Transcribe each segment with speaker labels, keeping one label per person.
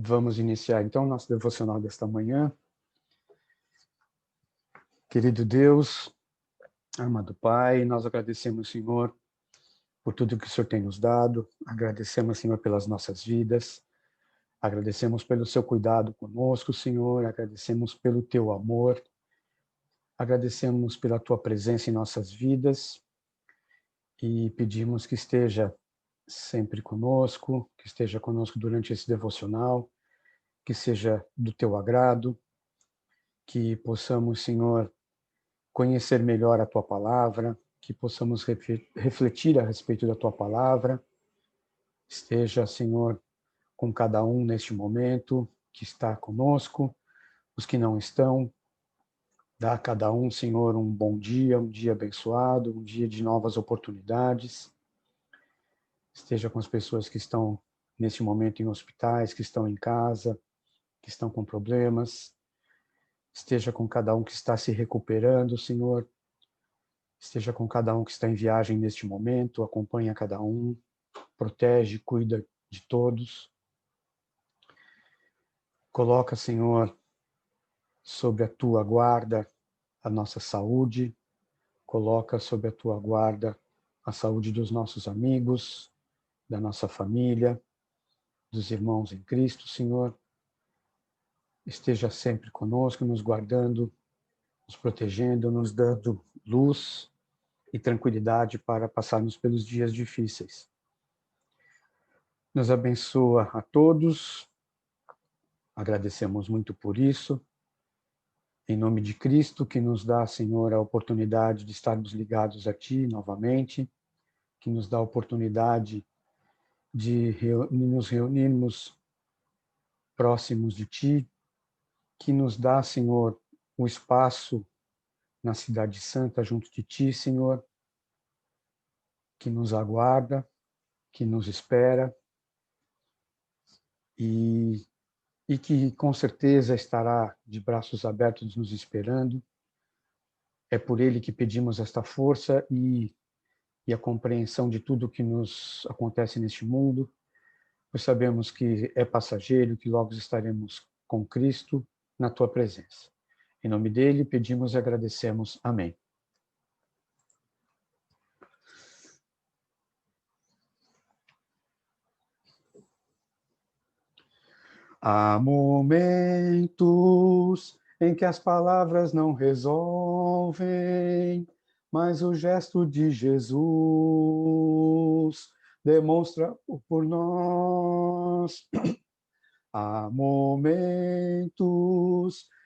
Speaker 1: Vamos iniciar então o nosso devocional desta manhã. Querido Deus, amado Pai, nós agradecemos, Senhor, por tudo que o Senhor tem nos dado. Agradecemos, Senhor, pelas nossas vidas. Agradecemos pelo seu cuidado conosco, Senhor. Agradecemos pelo teu amor. Agradecemos pela tua presença em nossas vidas e pedimos que esteja sempre conosco, que esteja conosco durante esse devocional, que seja do teu agrado, que possamos, Senhor, conhecer melhor a tua palavra, que possamos refletir a respeito da tua palavra. Esteja, Senhor, com cada um neste momento que está conosco, os que não estão. Dá a cada um, Senhor, um bom dia, um dia abençoado, um dia de novas oportunidades. Esteja com as pessoas que estão neste momento em hospitais, que estão em casa, que estão com problemas. Esteja com cada um que está se recuperando, Senhor. Esteja com cada um que está em viagem neste momento, acompanha cada um, protege, cuida de todos. Coloca, Senhor, sob a tua guarda a nossa saúde, coloca sob a tua guarda a saúde dos nossos amigos, da nossa família, dos irmãos em Cristo, Senhor. Esteja sempre conosco, nos guardando, nos protegendo, nos dando luz e tranquilidade para passarmos pelos dias difíceis. Nos abençoa a todos, agradecemos muito por isso. Em nome de Cristo, que nos dá, Senhor, a oportunidade de estarmos ligados a Ti novamente, que nos dá a oportunidade de nos reunirmos próximos de Ti, que nos dá, Senhor, o espaço na Cidade Santa junto de Ti, Senhor, que nos aguarda, que nos espera e que com certeza estará de braços abertos nos esperando. É por Ele que pedimos esta força e a compreensão de tudo que nos acontece neste mundo, pois sabemos que é passageiro, que logo estaremos com Cristo na Tua presença. Em nome dele, pedimos e agradecemos. Amém. Há momentos em que as palavras não resolvem, mas o gesto de Jesus demonstra por nós. Há momentos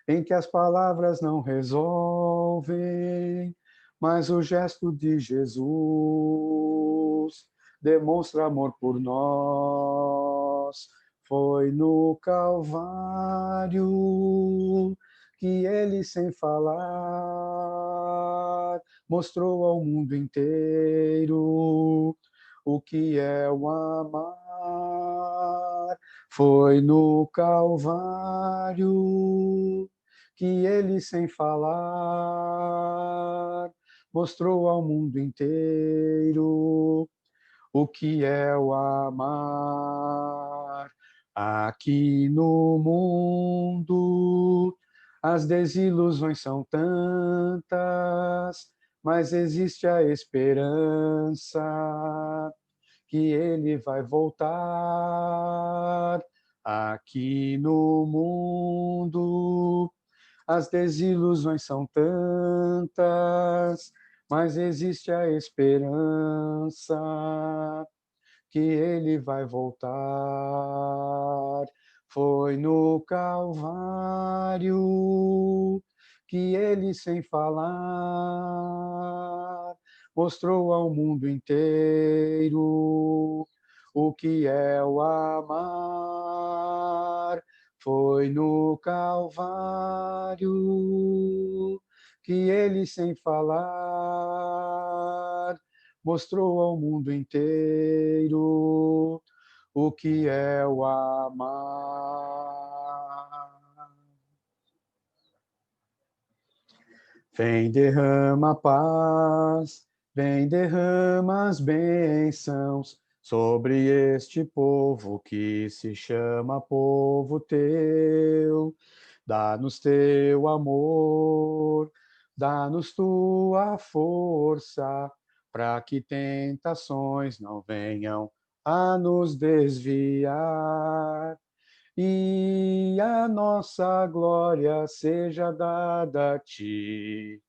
Speaker 1: em que as palavras não resolvem, mas o gesto de Jesus demonstra amor por nós. Foi no Calvário que ele, sem falar, mostrou ao mundo inteiro o que é o amar. Foi no Calvário que ele, sem falar, mostrou ao mundo inteiro o que é o amar. Aqui no mundo as desilusões são tantas, mas existe a esperança que ele vai voltar. Aqui no mundo as desilusões são tantas, mas existe a esperança que ele vai voltar. Foi no Calvário que ele, sem falar, mostrou ao mundo inteiro o que é o amar. Foi no Calvário que ele, sem falar, mostrou ao mundo inteiro o que é o amar. Vem, derrama a paz, vem, derrama as bênçãos, sobre este povo que se chama povo teu. Dá-nos teu amor, dá-nos tua força, para que tentações não venham a nos desviar. E a nossa glória seja dada a ti,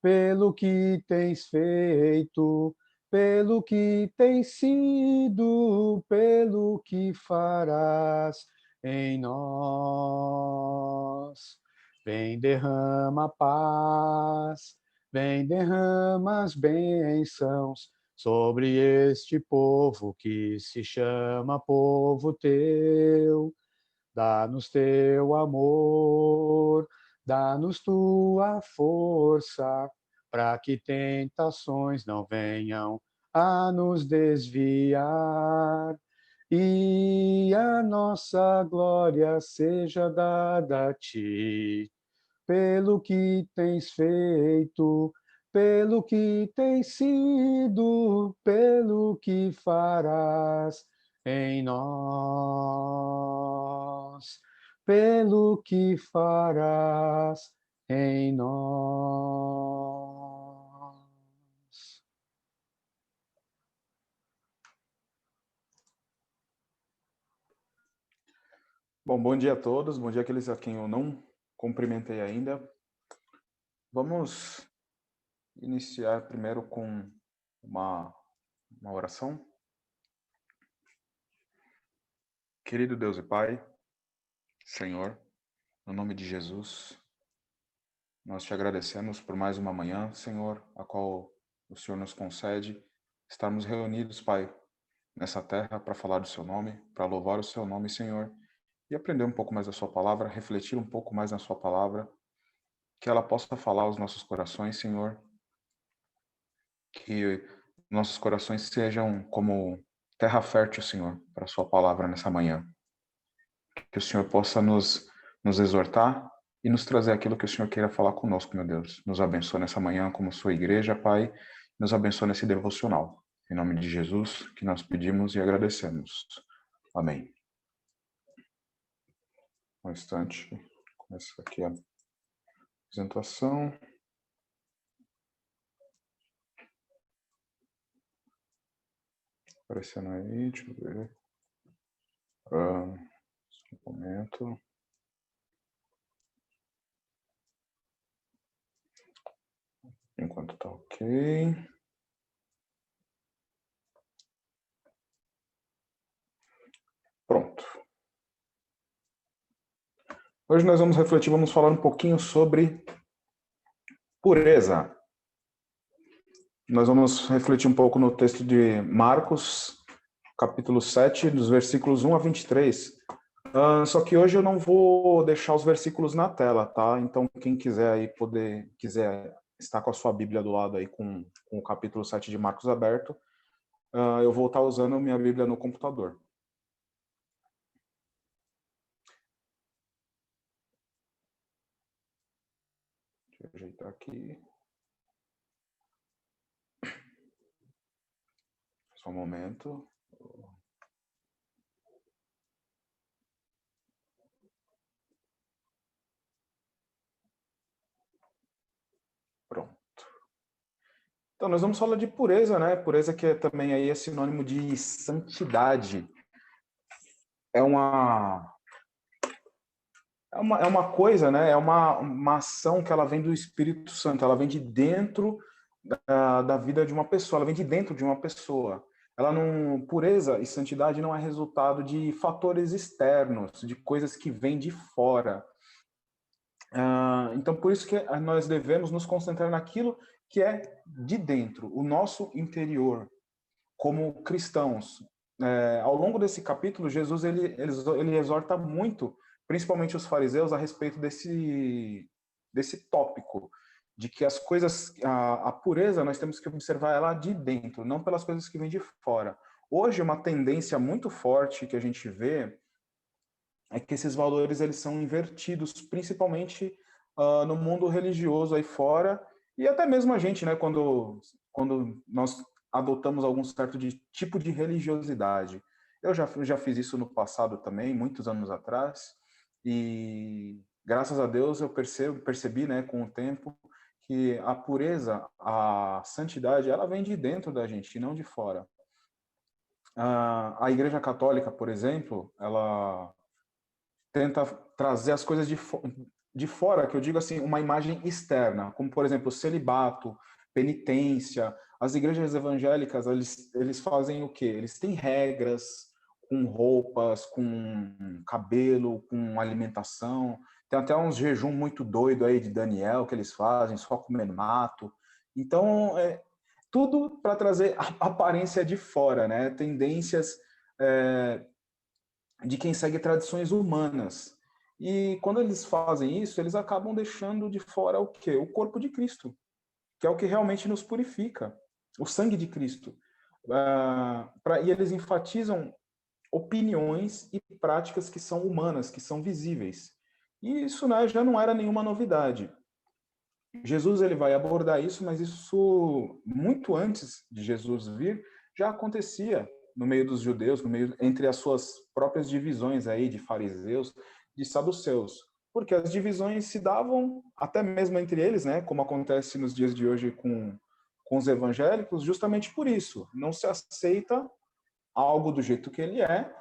Speaker 1: pelo que tens feito, pelo que tens sido, pelo que farás em nós. Vem, derrama paz, vem, derrama as bênçãos sobre este povo que se chama povo teu. Dá-nos teu amor, dá-nos tua força, para que tentações não venham a nos desviar. E a nossa glória seja dada a ti, pelo que tens feito, pelo que tens sido, pelo que farás em nós, pelo que farás em nós.
Speaker 2: Bom dia a todos, bom dia àqueles a quem eu não cumprimentei ainda. Vamos iniciar primeiro com uma oração. Querido Deus e Pai, Senhor, no nome de Jesus, nós te agradecemos por mais uma manhã, Senhor, a qual o Senhor nos concede estarmos reunidos, Pai, nessa terra para falar do seu nome, para louvar o seu nome, Senhor, e aprender um pouco mais da sua palavra, refletir um pouco mais na sua palavra, que ela possa falar aos nossos corações, Senhor, que nossos corações sejam como terra fértil, Senhor, para a sua palavra nessa manhã. Que o Senhor possa nos exortar e nos trazer aquilo que o Senhor queira falar conosco, meu Deus. Nos abençoe nessa manhã como sua igreja, Pai. Nos abençoe nesse devocional. Em nome de Jesus, que nós pedimos e agradecemos. Amém. Um instante. Começa aqui a apresentação. Aparecendo aí, deixa eu ver. Um momento. Enquanto tá ok. Pronto. Hoje nós vamos refletir, vamos falar um pouquinho sobre pureza. Nós vamos refletir um pouco no texto de Marcos, capítulo 7, dos versículos 1 a 23. Só que hoje eu não vou deixar os versículos na tela, tá? Então, quem quiser aí quiser estar com a sua Bíblia do lado aí com o capítulo 7 de Marcos aberto, eu vou estar usando minha Bíblia no computador. Deixa eu ajeitar aqui. Só um momento. Pronto. Então, nós vamos falar de pureza, né? Pureza que também aí é sinônimo de santidade. É uma coisa, né? É uma ação que ela vem do Espírito Santo, ela vem de dentro da vida de uma pessoa, ela vem de dentro de uma pessoa. Pureza e santidade não é resultado de fatores externos, de coisas que vêm de fora. Então, por isso que nós devemos nos concentrar naquilo que é de dentro, o nosso interior, como cristãos. Ao longo desse capítulo, Jesus ele exorta muito, principalmente os fariseus, a respeito desse tópico, de que as coisas, a pureza, nós temos que observar ela de dentro, não pelas coisas que vêm de fora. Hoje, uma tendência muito forte que a gente vê é que esses valores eles são invertidos, principalmente no mundo religioso aí fora, e até mesmo a gente, né, quando nós adotamos algum certo tipo de religiosidade. Eu já fiz isso no passado também, muitos anos atrás, e graças a Deus eu percebi, né, com o tempo, que a pureza, a santidade, ela vem de dentro da gente, e não de fora. A Igreja Católica, por exemplo, ela tenta trazer as coisas de fora, que eu digo assim, uma imagem externa, como, por exemplo, celibato, penitência. As igrejas evangélicas, eles fazem o quê? Eles têm regras com roupas, com cabelo, com alimentação. Tem até uns jejum muito doido aí de Daniel que eles fazem, só comendo mato. Então, tudo para trazer a aparência de fora, né? Tendências de quem segue tradições humanas. E quando eles fazem isso, eles acabam deixando de fora o quê? O corpo de Cristo, que é o que realmente nos purifica, o sangue de Cristo. E eles enfatizam opiniões e práticas que são humanas, que são visíveis. E isso, né, já não era nenhuma novidade. Jesus ele vai abordar isso, mas isso muito antes de Jesus vir já acontecia no meio dos judeus, no meio entre as suas próprias divisões aí de fariseus, de saduceus, porque as divisões se davam até mesmo entre eles, né, como acontece nos dias de hoje com os evangélicos, justamente por isso, não se aceita algo do jeito que ele é,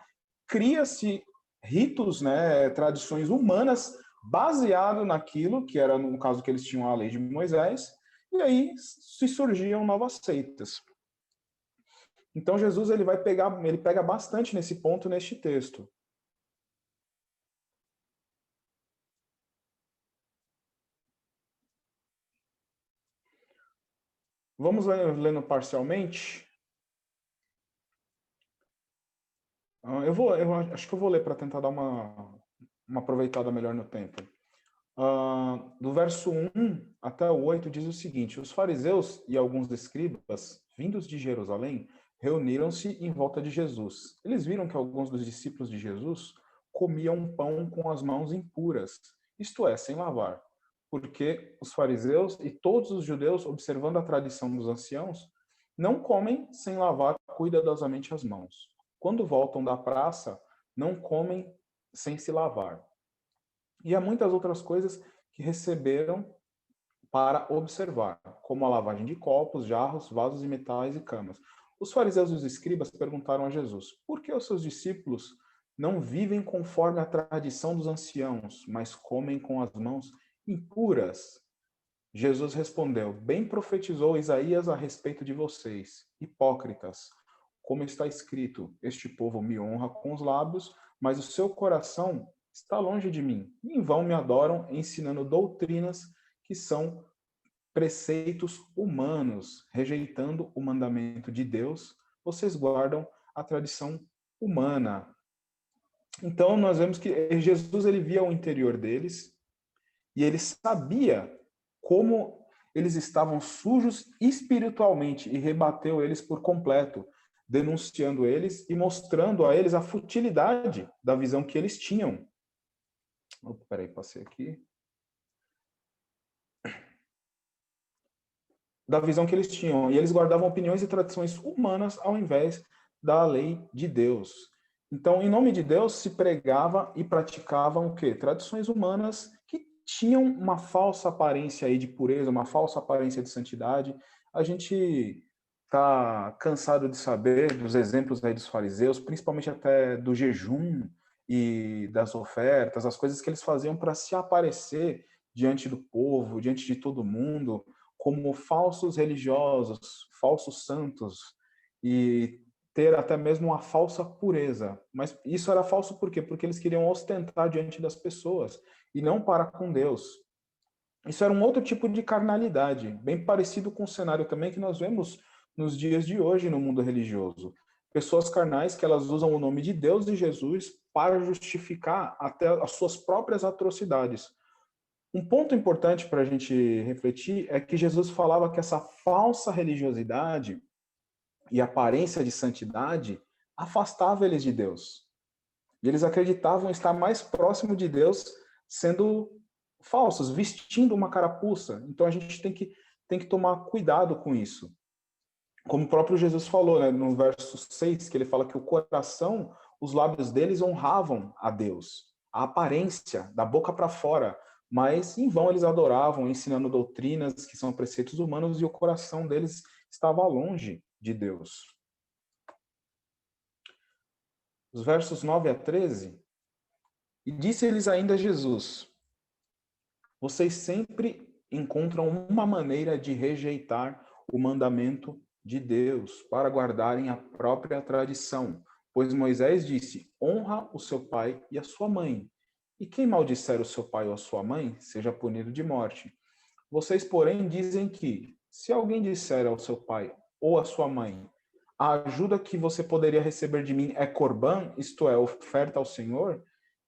Speaker 2: cria-se ritos, né, tradições humanas baseado naquilo que era no caso que eles tinham a lei de Moisés, e aí se surgiam novas seitas. Então Jesus ele pega bastante nesse ponto neste texto. Vamos lendo parcialmente. Eu acho que eu vou ler para tentar dar uma aproveitada melhor no tempo. Do verso 1 até o 8 diz o seguinte: os fariseus e alguns escribas, vindos de Jerusalém, reuniram-se em volta de Jesus. Eles viram que alguns dos discípulos de Jesus comiam pão com as mãos impuras, isto é, sem lavar. Porque os fariseus e todos os judeus, observando a tradição dos anciãos, não comem sem lavar cuidadosamente as mãos. Quando voltam da praça, não comem sem se lavar. E há muitas outras coisas que receberam para observar, como a lavagem de copos, jarros, vasos e metais e camas. Os fariseus e os escribas perguntaram a Jesus: por que os seus discípulos não vivem conforme a tradição dos anciãos, mas comem com as mãos impuras? Jesus respondeu: bem profetizou Isaías a respeito de vocês, hipócritas. Como está escrito: este povo me honra com os lábios, mas o seu coração está longe de mim. Em vão me adoram, ensinando doutrinas que são preceitos humanos, rejeitando o mandamento de Deus, vocês guardam a tradição humana. Então nós vemos que Jesus ele via o interior deles e ele sabia como eles estavam sujos espiritualmente e rebateu eles por completo, denunciando eles e mostrando a eles a futilidade da visão que eles tinham. Opa, peraí, passei aqui. Da visão que eles tinham. E eles guardavam opiniões e tradições humanas ao invés da lei de Deus. Então, em nome de Deus, se pregava e praticavam o quê? Tradições humanas que tinham uma falsa aparência aí de pureza, uma falsa aparência de santidade. A gente está cansado de saber dos exemplos aí dos fariseus, principalmente até do jejum e das ofertas, as coisas que eles faziam para se aparecer diante do povo, diante de todo mundo, como falsos religiosos, falsos santos, e ter até mesmo uma falsa pureza. Mas isso era falso por quê? Porque eles queriam ostentar diante das pessoas e não para com Deus. Isso era um outro tipo de carnalidade, bem parecido com o cenário também que nós vemos nos dias de hoje no mundo religioso. Pessoas carnais que elas usam o nome de Deus e Jesus para justificar até as suas próprias atrocidades. Um ponto importante para a gente refletir é que Jesus falava que essa falsa religiosidade e aparência de santidade afastava eles de Deus. E eles acreditavam estar mais próximo de Deus sendo falsos, vestindo uma carapuça. Então a gente tem que tomar cuidado com isso. como o próprio Jesus falou, né, no verso 6, que ele fala que o coração, os lábios deles honravam a Deus, a aparência, da boca para fora, mas em vão eles adoravam, ensinando doutrinas que são preceitos humanos, e o coração deles estava longe de Deus. Os versos 9 a 13, e disse-lhes ainda Jesus: vocês sempre encontram uma maneira de rejeitar o mandamento de Deus para guardarem a própria tradição. Pois Moisés disse: honra o seu pai e a sua mãe. E quem maldisser o seu pai ou a sua mãe, seja punido de morte. Vocês, porém, dizem que, se alguém disser ao seu pai ou à sua mãe: a ajuda que você poderia receber de mim é corbã, isto é, oferta ao Senhor,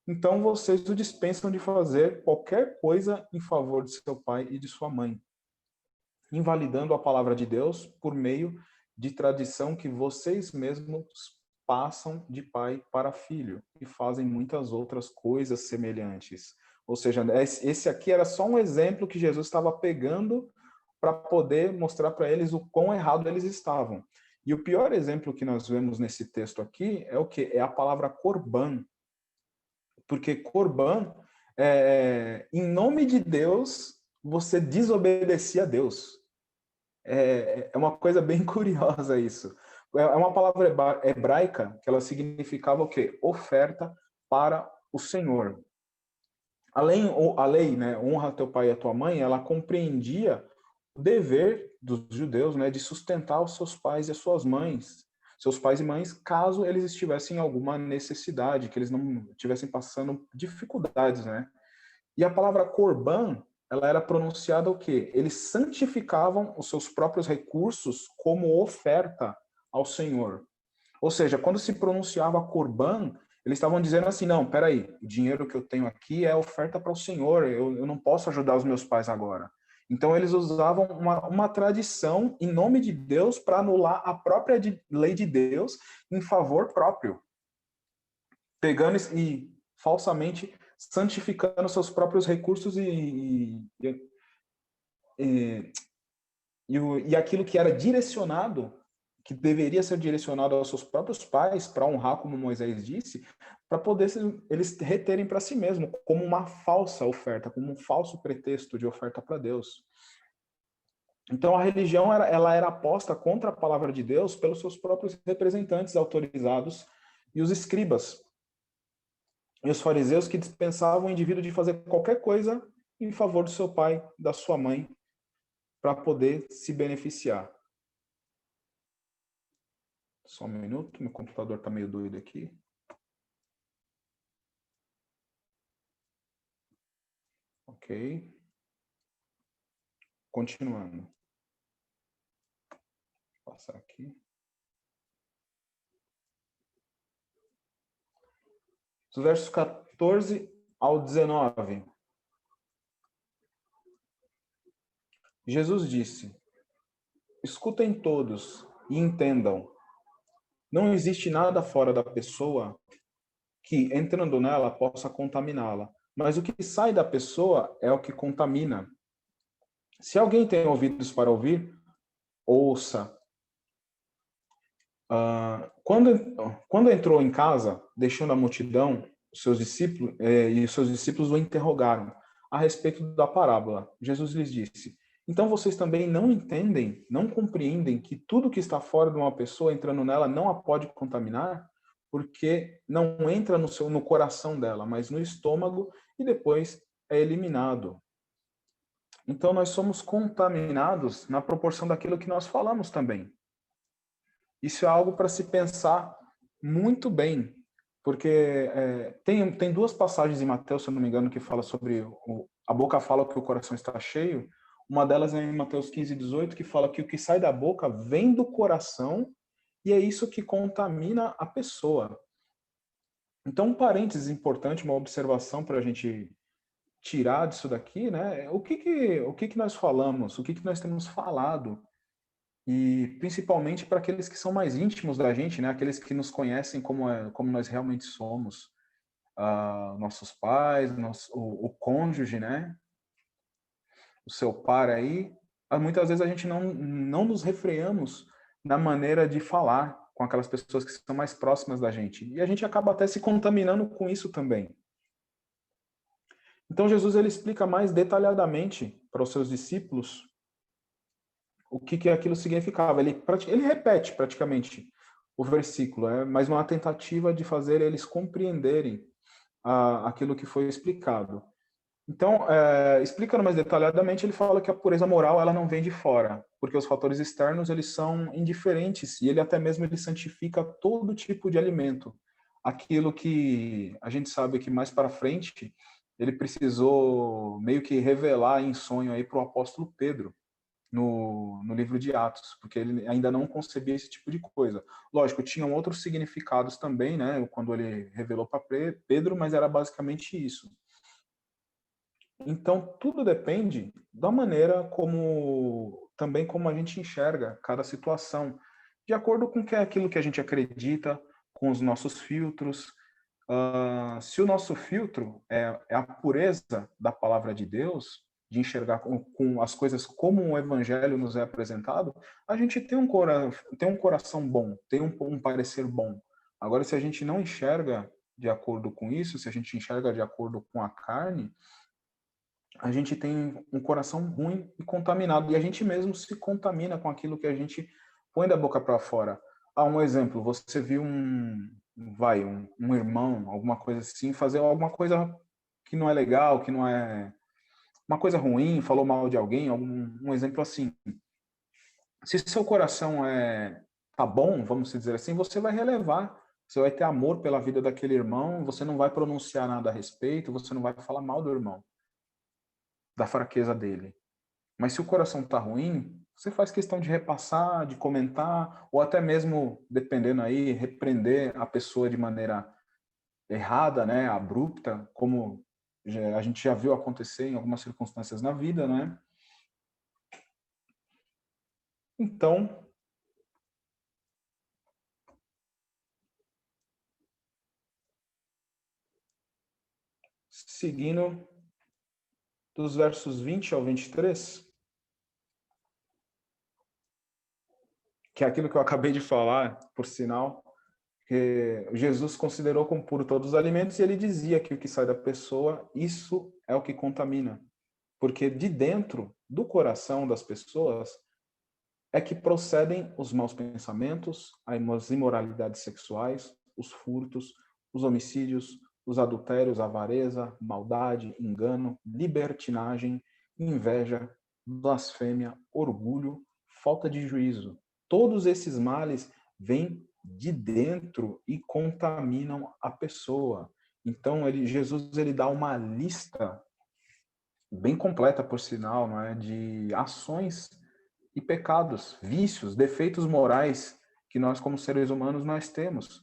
Speaker 2: então vocês o dispensam de fazer qualquer coisa em favor de seu pai e de sua mãe, invalidando a palavra de Deus por meio de tradição que vocês mesmos passam de pai para filho, e fazem muitas outras coisas semelhantes. Ou seja, esse aqui era só um exemplo que Jesus estava pegando para poder mostrar para eles o quão errado eles estavam. E o pior exemplo que nós vemos nesse texto aqui é o que? É a palavra corban. Porque corban, em nome de Deus, você desobedecia a Deus. É uma coisa bem curiosa isso. É uma palavra hebraica que ela significava o quê? Oferta para o Senhor. A lei, né, honra teu pai e a tua mãe, ela compreendia o dever dos judeus, né, de sustentar os seus pais e as suas mães, seus pais e mães, caso eles estivessem em alguma necessidade, que eles não estivessem passando dificuldades, né? E a palavra corban, ela era pronunciada o quê? Eles santificavam os seus próprios recursos como oferta ao Senhor. Ou seja, quando se pronunciava corban, eles estavam dizendo assim, não, peraí, o dinheiro que eu tenho aqui é oferta para o Senhor, eu não posso ajudar os meus pais agora. Então, eles usavam uma tradição em nome de Deus para anular a própria lei de Deus em favor próprio, pegando e falsamente santificando seus próprios recursos e aquilo que era direcionado, que deveria ser direcionado aos seus próprios pais, para honrar, como Moisés disse, para poder eles reterem para si mesmo, como uma falsa oferta, como um falso pretexto de oferta para Deus. Então, a religião ela era aposta contra a palavra de Deus pelos seus próprios representantes autorizados e os escribas. E os fariseus que dispensavam o indivíduo de fazer qualquer coisa em favor do seu pai, da sua mãe, para poder se beneficiar. Só um minuto, meu computador está meio doido aqui. Ok. Continuando. Vou passar aqui. Os versos 14 ao 19. Jesus disse: escutem todos e entendam. Não existe nada fora da pessoa que, entrando nela, possa contaminá-la. Mas o que sai da pessoa é o que contamina. Se alguém tem ouvidos para ouvir, ouça. Quando entrou em casa, deixando a multidão, os seus discípulos o interrogaram a respeito da parábola. Jesus lhes disse: então vocês também não entendem, não compreendem que tudo que está fora de uma pessoa entrando nela não a pode contaminar? Porque não entra no coração dela, mas no estômago e depois é eliminado. Então nós somos contaminados na proporção daquilo que nós falamos também. Isso é algo para se pensar muito bem, porque tem duas passagens em Mateus, se eu não me engano, que fala sobre a boca fala que o coração está cheio. Uma delas é em Mateus 15:18, que fala que o que sai da boca vem do coração e é isso que contamina a pessoa. Então, um parênteses importante, uma observação para a gente tirar disso daqui, né? O que nós falamos, o que nós temos falado, e principalmente para aqueles que são mais íntimos da gente, né? Aqueles que nos conhecem como nós realmente somos, nossos pais, o cônjuge, né? O seu par aí. Muitas vezes a gente não nos refreamos na maneira de falar com aquelas pessoas que são mais próximas da gente. E a gente acaba até se contaminando com isso também. Então Jesus ele explica mais detalhadamente para os seus discípulos o que aquilo significava. Ele repete praticamente o versículo, mas uma tentativa de fazer eles compreenderem aquilo que foi explicado. Então, explicando mais detalhadamente, ele fala que a pureza moral ela não vem de fora, porque os fatores externos eles são indiferentes e ele até mesmo ele santifica todo tipo de alimento. Aquilo que a gente sabe que mais para frente ele precisou meio que revelar em sonho aí para o apóstolo Pedro no livro de Atos, porque ele ainda não concebia esse tipo de coisa. Lógico, tinham outros significados também, né, quando ele revelou para Pedro, mas era basicamente isso. Então, tudo depende da maneira também como a gente enxerga cada situação, de acordo com aquilo que a gente acredita, com os nossos filtros. Se o nosso filtro é a pureza da palavra de Deus, de enxergar com as coisas como o evangelho nos é apresentado, a gente tem um coração bom, tem um parecer bom. Agora, se a gente não enxerga de acordo com isso, se a gente enxerga de acordo com a carne, a gente tem um coração ruim e contaminado, e a gente mesmo se contamina com aquilo que a gente põe da boca para fora. Um exemplo, você viu um irmão, alguma coisa assim, fazer alguma coisa que não é legal, que não é uma coisa ruim, falou mal de alguém, um exemplo assim. Se seu coração tá bom, vamos dizer assim, você vai relevar, você vai ter amor pela vida daquele irmão, você não vai pronunciar nada a respeito, você não vai falar mal do irmão, da fraqueza dele. Mas se o coração está ruim, você faz questão de repassar, de comentar, ou até mesmo, dependendo aí, repreender a pessoa de maneira errada, né, abrupta, como a gente já viu acontecer em algumas circunstâncias na vida, né? Então, seguindo dos versos 20 ao 23, que é aquilo que eu acabei de falar, por sinal, que Jesus considerou como puro todos os alimentos e ele dizia que o que sai da pessoa, isso é o que contamina. Porque de dentro do coração das pessoas é que procedem os maus pensamentos, as imoralidades sexuais, os furtos, os homicídios, os adultérios, a avareza, maldade, engano, libertinagem, inveja, blasfêmia, orgulho, falta de juízo. Todos esses males vêm de dentro e contaminam a pessoa. Então, Jesus ele dá uma lista bem completa, por sinal, não é, de ações e pecados, vícios, defeitos morais que nós como seres humanos nós temos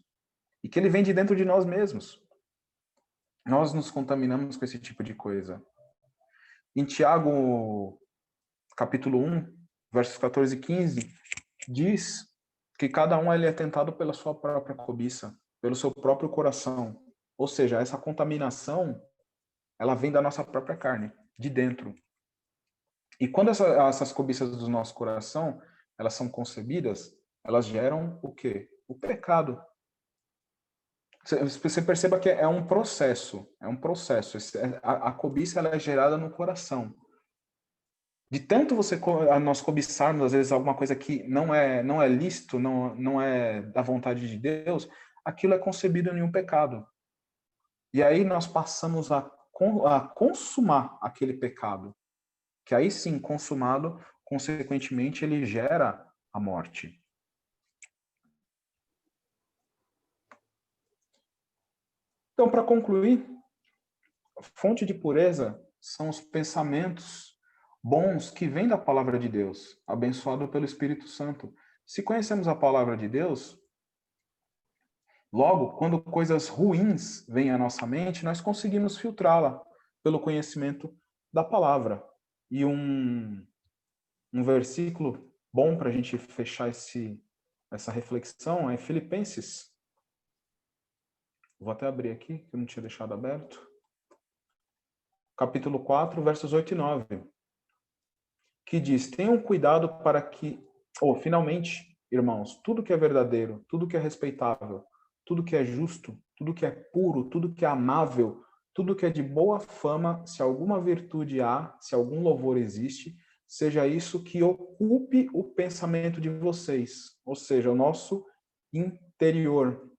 Speaker 2: e que ele vem de dentro de nós mesmos. Nós nos contaminamos com esse tipo de coisa. Em Tiago, capítulo 1, versos 14 e 15, diz que cada um ele é tentado pela sua própria cobiça, pelo seu próprio coração. Ou seja, essa contaminação, ela vem da nossa própria carne, de dentro. E quando essas cobiças do nosso coração, elas são concebidas, elas geram o quê? O pecado. Você perceba que é um processo, é um processo. A cobiça ela é gerada no coração. De tanto nós cobiçarmos às vezes alguma coisa que não é lícito, não é da vontade de Deus, aquilo é concebido em um pecado. E aí nós passamos a consumar aquele pecado, que aí sim, consumado, consequentemente ele gera a morte. Então, para concluir, a fonte de pureza são os pensamentos bons que vêm da palavra de Deus, abençoado pelo Espírito Santo. Se conhecemos a palavra de Deus, logo, quando coisas ruins vêm à nossa mente, nós conseguimos filtrá-la pelo conhecimento da palavra. E um versículo bom para a gente fechar essa reflexão é Filipenses. Vou até abrir aqui, que eu não tinha deixado aberto. Capítulo 4, versos 8 e 9. Que diz, tenham cuidado para que... finalmente, irmãos, tudo que é verdadeiro, tudo que é respeitável, tudo que é justo, tudo que é puro, tudo que é amável, tudo que é de boa fama, se alguma virtude há, se algum louvor existe, seja isso que ocupe o pensamento de vocês, ou seja, o nosso interior.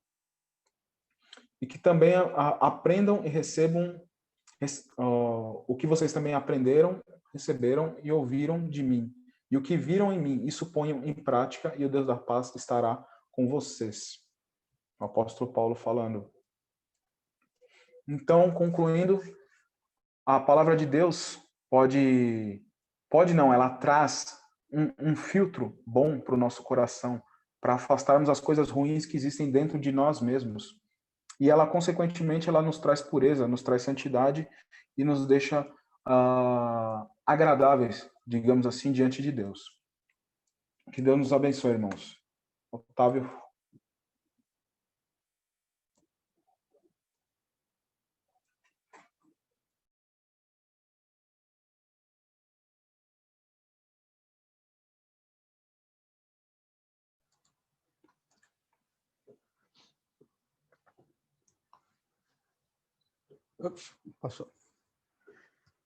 Speaker 2: E que também aprendam e recebam o que vocês também aprenderam, receberam e ouviram de mim. E o que viram em mim, isso ponham em prática, e o Deus da paz estará com vocês. O apóstolo Paulo falando. Então, concluindo, a palavra de Deus pode não, ela traz um filtro bom para o nosso coração, para afastarmos as coisas ruins que existem dentro de nós mesmos. E ela, consequentemente, ela nos traz pureza, nos traz santidade e nos deixa agradáveis, digamos assim, diante de Deus. Que Deus nos abençoe, irmãos. Otávio.
Speaker 1: Passou.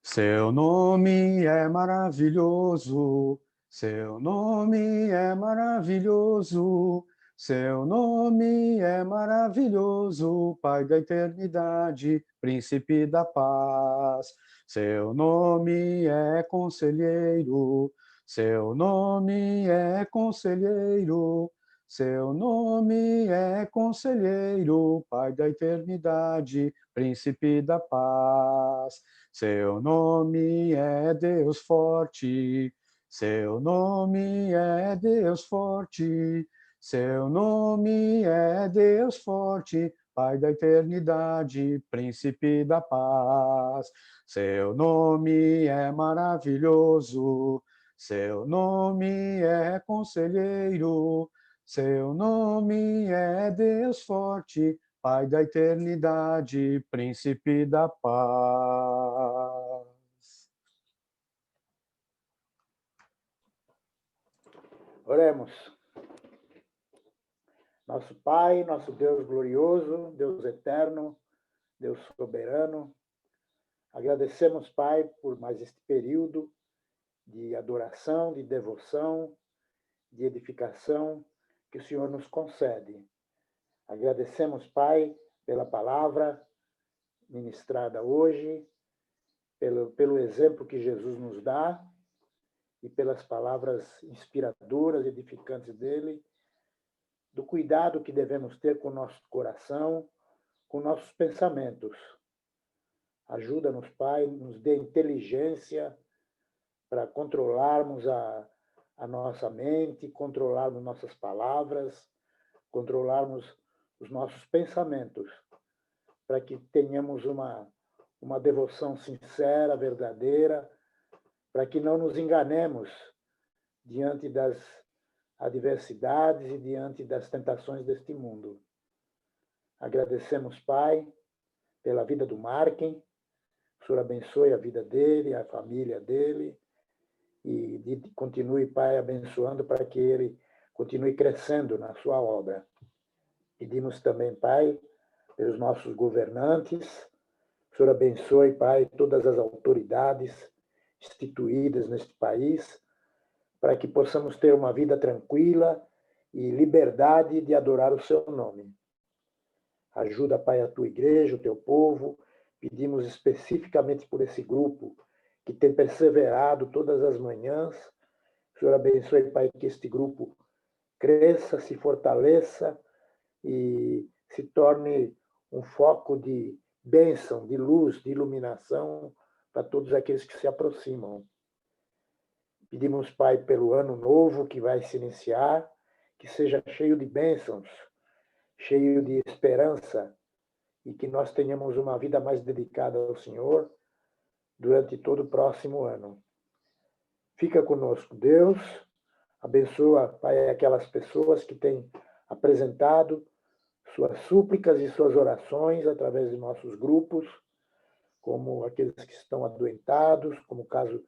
Speaker 1: Seu nome é maravilhoso, seu nome é maravilhoso, seu nome é maravilhoso, Pai da eternidade, Príncipe da paz. Seu nome é conselheiro, seu nome é conselheiro, seu nome é conselheiro, Pai da eternidade, Príncipe da paz. Seu nome é Deus forte, seu nome é Deus forte, seu nome é Deus forte, Pai da eternidade, Príncipe da paz. Seu nome é maravilhoso, seu nome é conselheiro, seu nome é Deus forte, Pai da eternidade, Príncipe da paz.
Speaker 3: Oremos. Nosso Pai, nosso Deus glorioso, Deus eterno, Deus soberano, agradecemos, Pai, por mais este período de adoração, de devoção, de edificação que o Senhor nos concede. Agradecemos, Pai, pela palavra ministrada hoje, pelo exemplo que Jesus nos dá e pelas palavras inspiradoras, edificantes dele, do cuidado que devemos ter com o nosso coração, com nossos pensamentos. Ajuda-nos, Pai, nos dê inteligência para controlarmos a nossa mente, controlarmos nossas palavras, controlarmos os nossos pensamentos, para que tenhamos uma devoção sincera, verdadeira, para que não nos enganemos diante das adversidades e diante das tentações deste mundo. Agradecemos, Pai, pela vida do Marken. O Senhor abençoe a vida dele, a família dele, e continue, Pai, abençoando para que ele continue crescendo na sua obra. Pedimos também, Pai, pelos nossos governantes. O Senhor abençoe, Pai, todas as autoridades instituídas neste país, para que possamos ter uma vida tranquila e liberdade de adorar o seu nome. Ajuda, Pai, a tua igreja, o teu povo. Pedimos especificamente por esse grupo que tem perseverado todas as manhãs. O Senhor abençoe, Pai, que este grupo cresça, se fortaleça e se torne um foco de bênção, de luz, de iluminação para todos aqueles que se aproximam. Pedimos, Pai, pelo ano novo que vai se iniciar, que seja cheio de bênçãos, cheio de esperança, e que nós tenhamos uma vida mais dedicada ao Senhor durante todo o próximo ano. Fica conosco, Deus. Abençoa, Pai, aquelas pessoas que têm apresentado suas súplicas e suas orações através de nossos grupos, como aqueles que estão adoentados, como o caso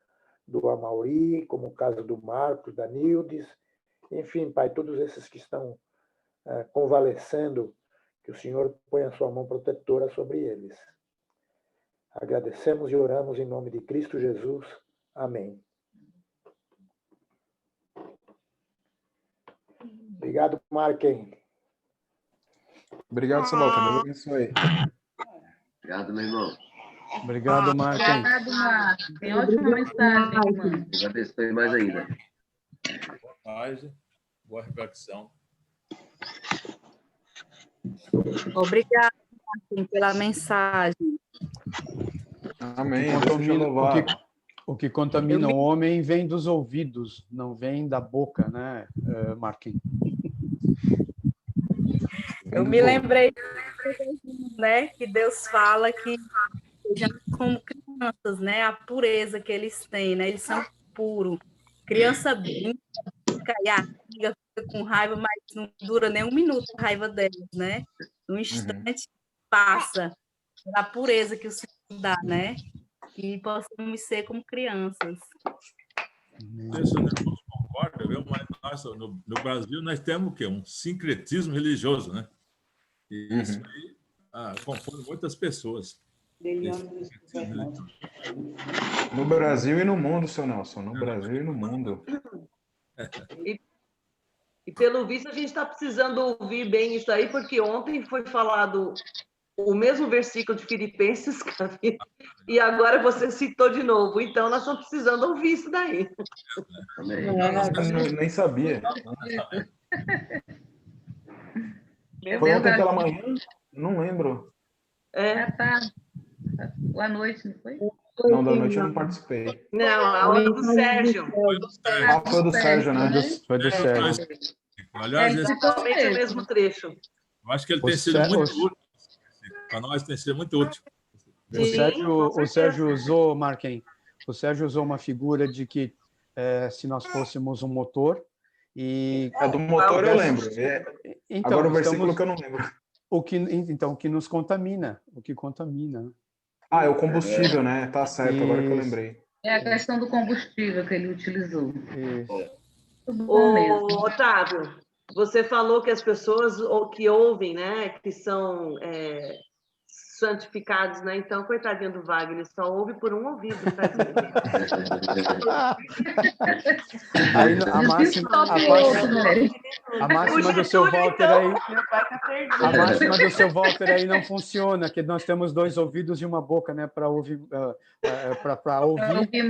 Speaker 3: do Amauri, como o caso do Marcos, da Nildes, Enfim, Pai, todos esses que estão convalescendo, que o Senhor ponha a sua mão protetora sobre eles. Agradecemos e oramos em nome de Cristo Jesus. Amém. Obrigado, Marquem.
Speaker 2: Obrigado, Salota. Deus abençoe.
Speaker 4: Obrigado, meu irmão.
Speaker 1: Obrigado, Marquem.
Speaker 5: Obrigado, Marcos. Tem ótima mensagem, irmão.
Speaker 4: Deus abençoe mais ainda.
Speaker 6: Boa tarde, boa reflexão.
Speaker 5: Obrigada, Marquinhos, pela mensagem.
Speaker 2: Amém. Deus seja louvado.
Speaker 1: O que contamina o homem vem dos ouvidos, não vem da boca, né, Marquinhos?
Speaker 5: Eu me lembrei, né, que Deus fala que sejamos como crianças, né, a pureza que eles têm, né, eles são puros. Criança brinca e amiga, fica com raiva, mas não dura nem um minuto a raiva deles, né? Num instante passa a pureza que o Senhor dá, né? E possamos ser como crianças.
Speaker 6: Isso, né? Concordo, viu? Mas nós, no Brasil nós temos o quê? Um sincretismo religioso, né? E isso aí confunde muitas pessoas.
Speaker 2: No Brasil e no mundo, seu Nelson. No Brasil e no mundo.
Speaker 7: E pelo visto a gente está precisando ouvir bem isso aí, porque ontem foi falado o mesmo versículo de Filipenses, e agora você citou de novo. Então nós estamos precisando ouvir isso daí.
Speaker 2: Nem sabia. Foi ontem pela manhã? Não lembro.
Speaker 5: Tá. À noite, não foi?
Speaker 2: Não, da noite eu não participei.
Speaker 7: Não, a hora do Sérgio.
Speaker 2: Foi do Sérgio, né?
Speaker 1: Foi do Sérgio.
Speaker 6: Aliás,
Speaker 7: exatamente o mesmo trecho.
Speaker 6: Eu acho que ele tem sido muito útil. Para nós tem sido muito útil.
Speaker 1: O Sérgio usou, Marquem, o Sérgio usou uma figura de que se nós fôssemos um motor e...
Speaker 2: do motor eu lembro.
Speaker 1: Então,
Speaker 2: agora o versículo que eu não lembro.
Speaker 1: O que nos contamina, o que contamina. Né?
Speaker 2: É o combustível, né? Tá certo, agora que eu lembrei.
Speaker 5: É a questão do combustível que ele utilizou.
Speaker 7: Otávio, você falou que as pessoas que ouvem, né, que são santificados, né? Então, coitadinho do Wagner, só ouve por um ouvido, tadinho.
Speaker 1: Aí a máxima do seu Walter aí, a máxima do seu Walter aí não funciona, que nós temos dois ouvidos e uma boca, né, para ouvir,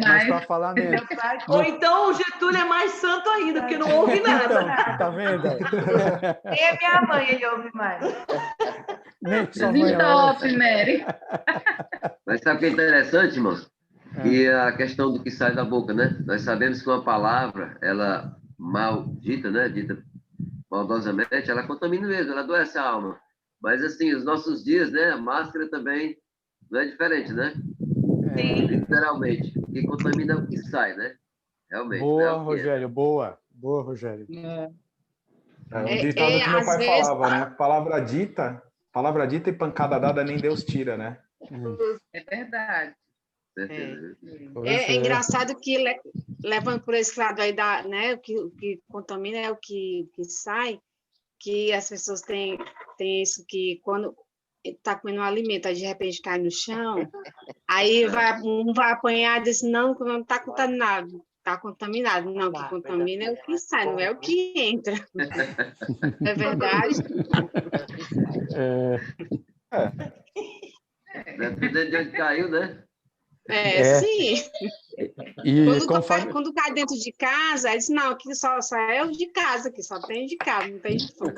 Speaker 1: mas para falar menos.
Speaker 7: Ou então o Getúlio é mais santo ainda, porque não ouve nada.
Speaker 1: Então, tá vendo?
Speaker 8: Nem a minha mãe ele ouve mais.
Speaker 1: Nem sua mãe ouve.
Speaker 5: Mary.
Speaker 4: Mas sabe o que é interessante, irmãos? E a questão do que sai da boca, né? Nós sabemos que uma palavra, ela maldita, né? Dita maldosamente, ela contamina mesmo, ela adoece a alma. Mas, assim, os nossos dias, né? A máscara também não é diferente, né?
Speaker 7: Sim.
Speaker 4: Literalmente. O que contamina é o que sai, né? Realmente.
Speaker 1: Boa, Rogério, boa. Boa, Rogério.
Speaker 2: Um ditado que meu pai falava, né? Palavra dita e pancada dada nem Deus tira, né?
Speaker 5: É verdade.
Speaker 8: É engraçado que, levando por esse lado aí, né, o que contamina é o que sai, que as pessoas têm isso que quando está comendo um alimento, aí de repente cai no chão, aí um vai apanhar e diz, não está contaminado. Está contaminado. Não, o que contamina é o que sai, não é o que entra. É verdade?
Speaker 4: Dependendo de onde caiu, né?
Speaker 8: Sim.
Speaker 1: E
Speaker 8: quando cai dentro de casa, aí diz, não, aqui só é o de casa, aqui só tem de casa, não tem de fora.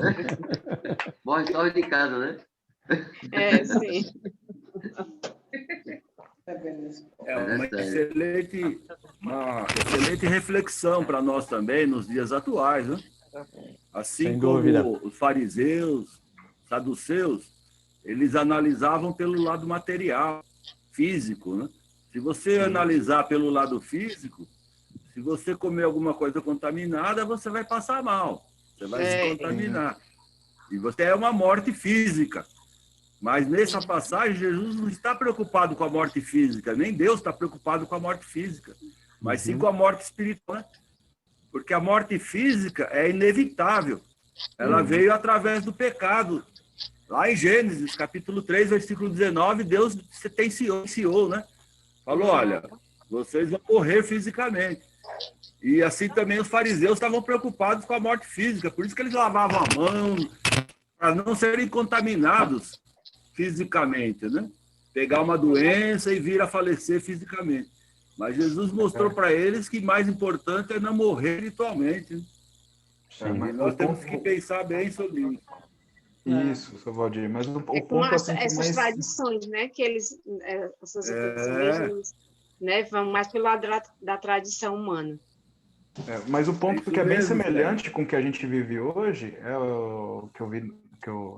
Speaker 4: Morre só de casa, né?
Speaker 8: Sim.
Speaker 9: É uma excelente reflexão para nós também nos dias atuais, né? Assim como os fariseus, saduceus, eles analisavam pelo lado material, físico, né? Se você analisar pelo lado físico, se você comer alguma coisa contaminada, você vai passar mal, você vai se contaminar. E você é uma morte física. Mas nessa passagem, Jesus não está preocupado com a morte física, nem Deus está preocupado com a morte física, mas sim com a morte espiritual. Né? porque a morte física é inevitável. Ela veio através do pecado. Lá em Gênesis, capítulo 3, versículo 19, Deus sentenciou, né? Falou, olha, vocês vão morrer fisicamente. E assim também os fariseus estavam preocupados com a morte física, por isso que eles lavavam a mão, para não serem contaminados fisicamente, né? Pegar uma doença e vir a falecer fisicamente. Mas Jesus mostrou para eles que mais importante é não morrer ritualmente. Né? E nós temos que pensar bem sobre isso.
Speaker 2: Isso, seu Valdir. Mas o ponto
Speaker 8: assim, essas tradições, né? Que eles, essas igrejas, né, vão mais pelo lado da tradição humana.
Speaker 2: Mas o ponto que é bem semelhante com o que a gente vive hoje, é o que eu vi,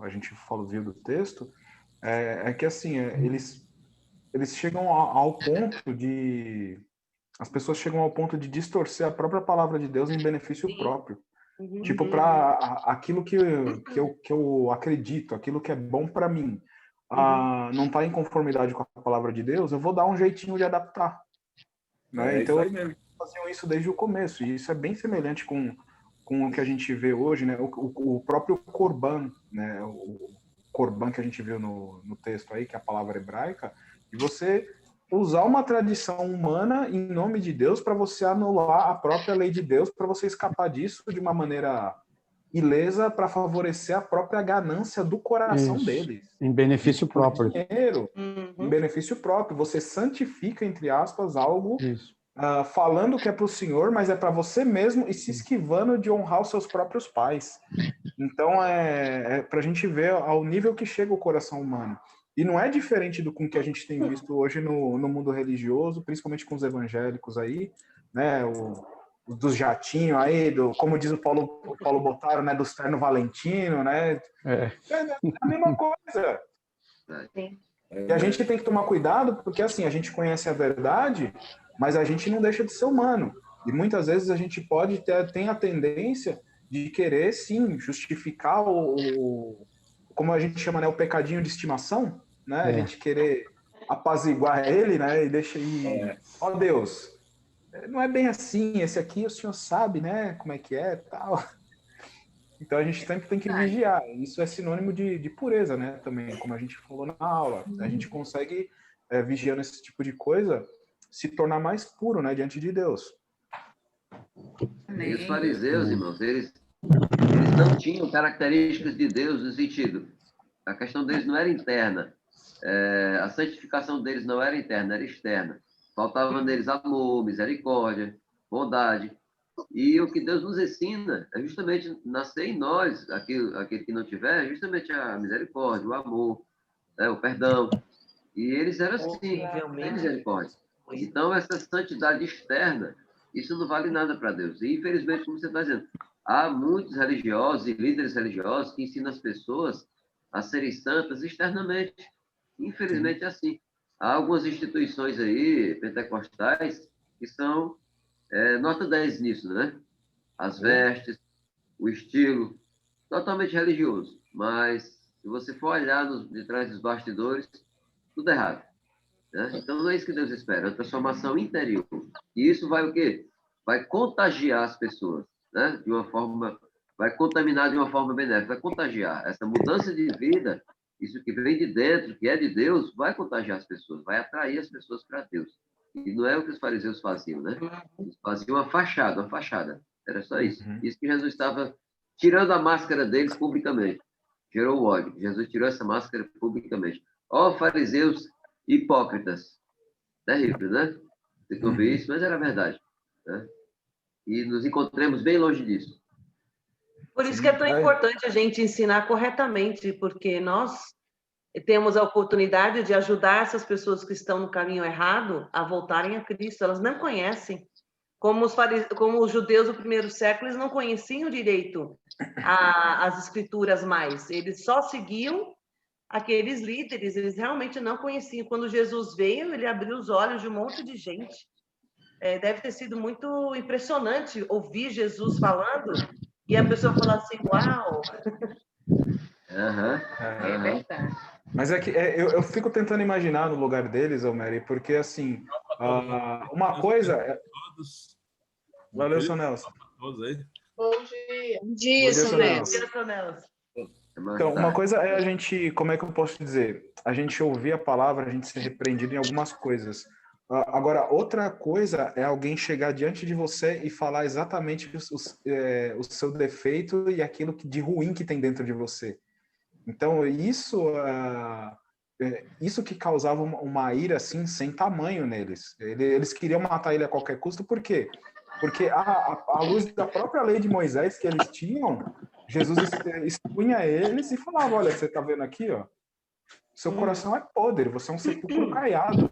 Speaker 2: a gente viu do texto, é que assim, eles chegam ao ponto de... As pessoas chegam ao ponto de distorcer a própria palavra de Deus em benefício próprio. Tipo, para aquilo que eu acredito, aquilo que é bom para mim, não está em conformidade com a palavra de Deus, eu vou dar um jeitinho de adaptar. Né? Então, eles faziam isso desde o começo, e isso é bem semelhante com o que a gente vê hoje, né? O próprio Corban, né? O Corban que a gente viu no texto aí, que é a palavra hebraica, e você usar uma tradição humana em nome de Deus para você anular a própria lei de Deus, para você escapar disso de uma maneira ilesa para favorecer a própria ganância do coração deles.
Speaker 1: Em benefício próprio.
Speaker 2: Dinheiro, em benefício próprio. Você santifica, entre aspas, algo falando que é para o Senhor, mas é para você mesmo e se esquivando de honrar os seus próprios pais. Então, é para a gente ver ao nível que chega o coração humano. E não é diferente do com que a gente tem visto hoje no mundo religioso, principalmente com os evangélicos aí, né? Dos jatinhos aí, como diz o Paulo Bottaro, né? Dos terno Valentino, né? É a mesma coisa. E a gente tem que tomar cuidado, porque assim, a gente conhece a verdade, mas a gente não deixa de ser humano. E muitas vezes a gente tem a tendência de querer, sim, justificar como a gente chama, né? O pecadinho de estimação, né? A gente querer apaziguar ele, né? E deixa aí, ó Deus, não é bem assim, esse aqui o senhor sabe, né? Como é que é, tal. Então a gente sempre tem que vigiar. Isso é sinônimo de pureza, né? Também, como a gente falou na aula. A gente consegue, vigiando esse tipo de coisa, se tornar mais puro, né? Diante de Deus.
Speaker 4: E os fariseus, irmãos, eles não tinham características de Deus no sentido. A questão deles não era interna. A santificação deles não era interna, era externa. Faltava neles amor, misericórdia, bondade. E o que Deus nos ensina é justamente nascer em nós, aquele que não tiver, é justamente a misericórdia, o amor, o perdão. E eles eram assim, sem misericórdia. Então, essa santidade externa, isso não vale nada para Deus. E, infelizmente, como você está dizendo, há muitos religiosos e líderes religiosos que ensinam as pessoas a serem santas externamente. Infelizmente, é assim. Há algumas instituições aí, pentecostais, que são nota 10 nisso, né? As vestes, o estilo, totalmente religioso. Mas, se você for olhar de trás dos bastidores, tudo errado. Né? Então, não é isso que Deus espera, é uma transformação interior. E isso vai o quê? Vai contagiar as pessoas, né? De uma forma, vai contaminar de uma forma benéfica, vai contagiar. Essa mudança de vida, isso que vem de dentro, que é de Deus, vai contagiar as pessoas, vai atrair as pessoas para Deus. E não é o que os fariseus faziam, né? Eles faziam uma fachada. Era só isso. Isso que Jesus estava tirando a máscara deles publicamente. Gerou o ódio. Jesus tirou essa máscara publicamente. Ó, fariseus hipócritas. Terrível, né? Você não vê isso, mas era verdade. Né? E nos encontramos bem longe disso.
Speaker 7: Por isso que é tão importante a gente ensinar corretamente, porque nós temos a oportunidade de ajudar essas pessoas que estão no caminho errado a voltarem a Cristo. Elas não conhecem. Como os judeus do primeiro século, eles não conheciam direito as escrituras mais. Eles só seguiam aqueles líderes, eles realmente não conheciam. Quando Jesus veio, ele abriu os olhos de um monte de gente. Deve ter sido muito impressionante ouvir Jesus falando e a pessoa falar assim, uau!
Speaker 8: É verdade.
Speaker 2: Mas é que eu fico tentando imaginar no lugar deles, Almeri, porque assim, uma coisa... Valeu, seu Nelson.
Speaker 6: todos aí.
Speaker 7: Bom dia.
Speaker 8: Bom dia, Sonelis.
Speaker 2: Então, uma coisa é a gente, como é que eu posso dizer? A gente ouvir a palavra, a gente ser repreendido em algumas coisas. Agora, outra coisa é alguém chegar diante de você e falar exatamente o seu defeito e aquilo de ruim que tem dentro de você. Então, isso que causava uma ira assim, sem tamanho neles. Eles queriam matar ele a qualquer custo, por quê? Porque à luz da própria lei de Moisés que eles tinham, Jesus expunha eles e falava, olha, você está vendo aqui, ó, seu coração é podre, você é um sepulcro caiado.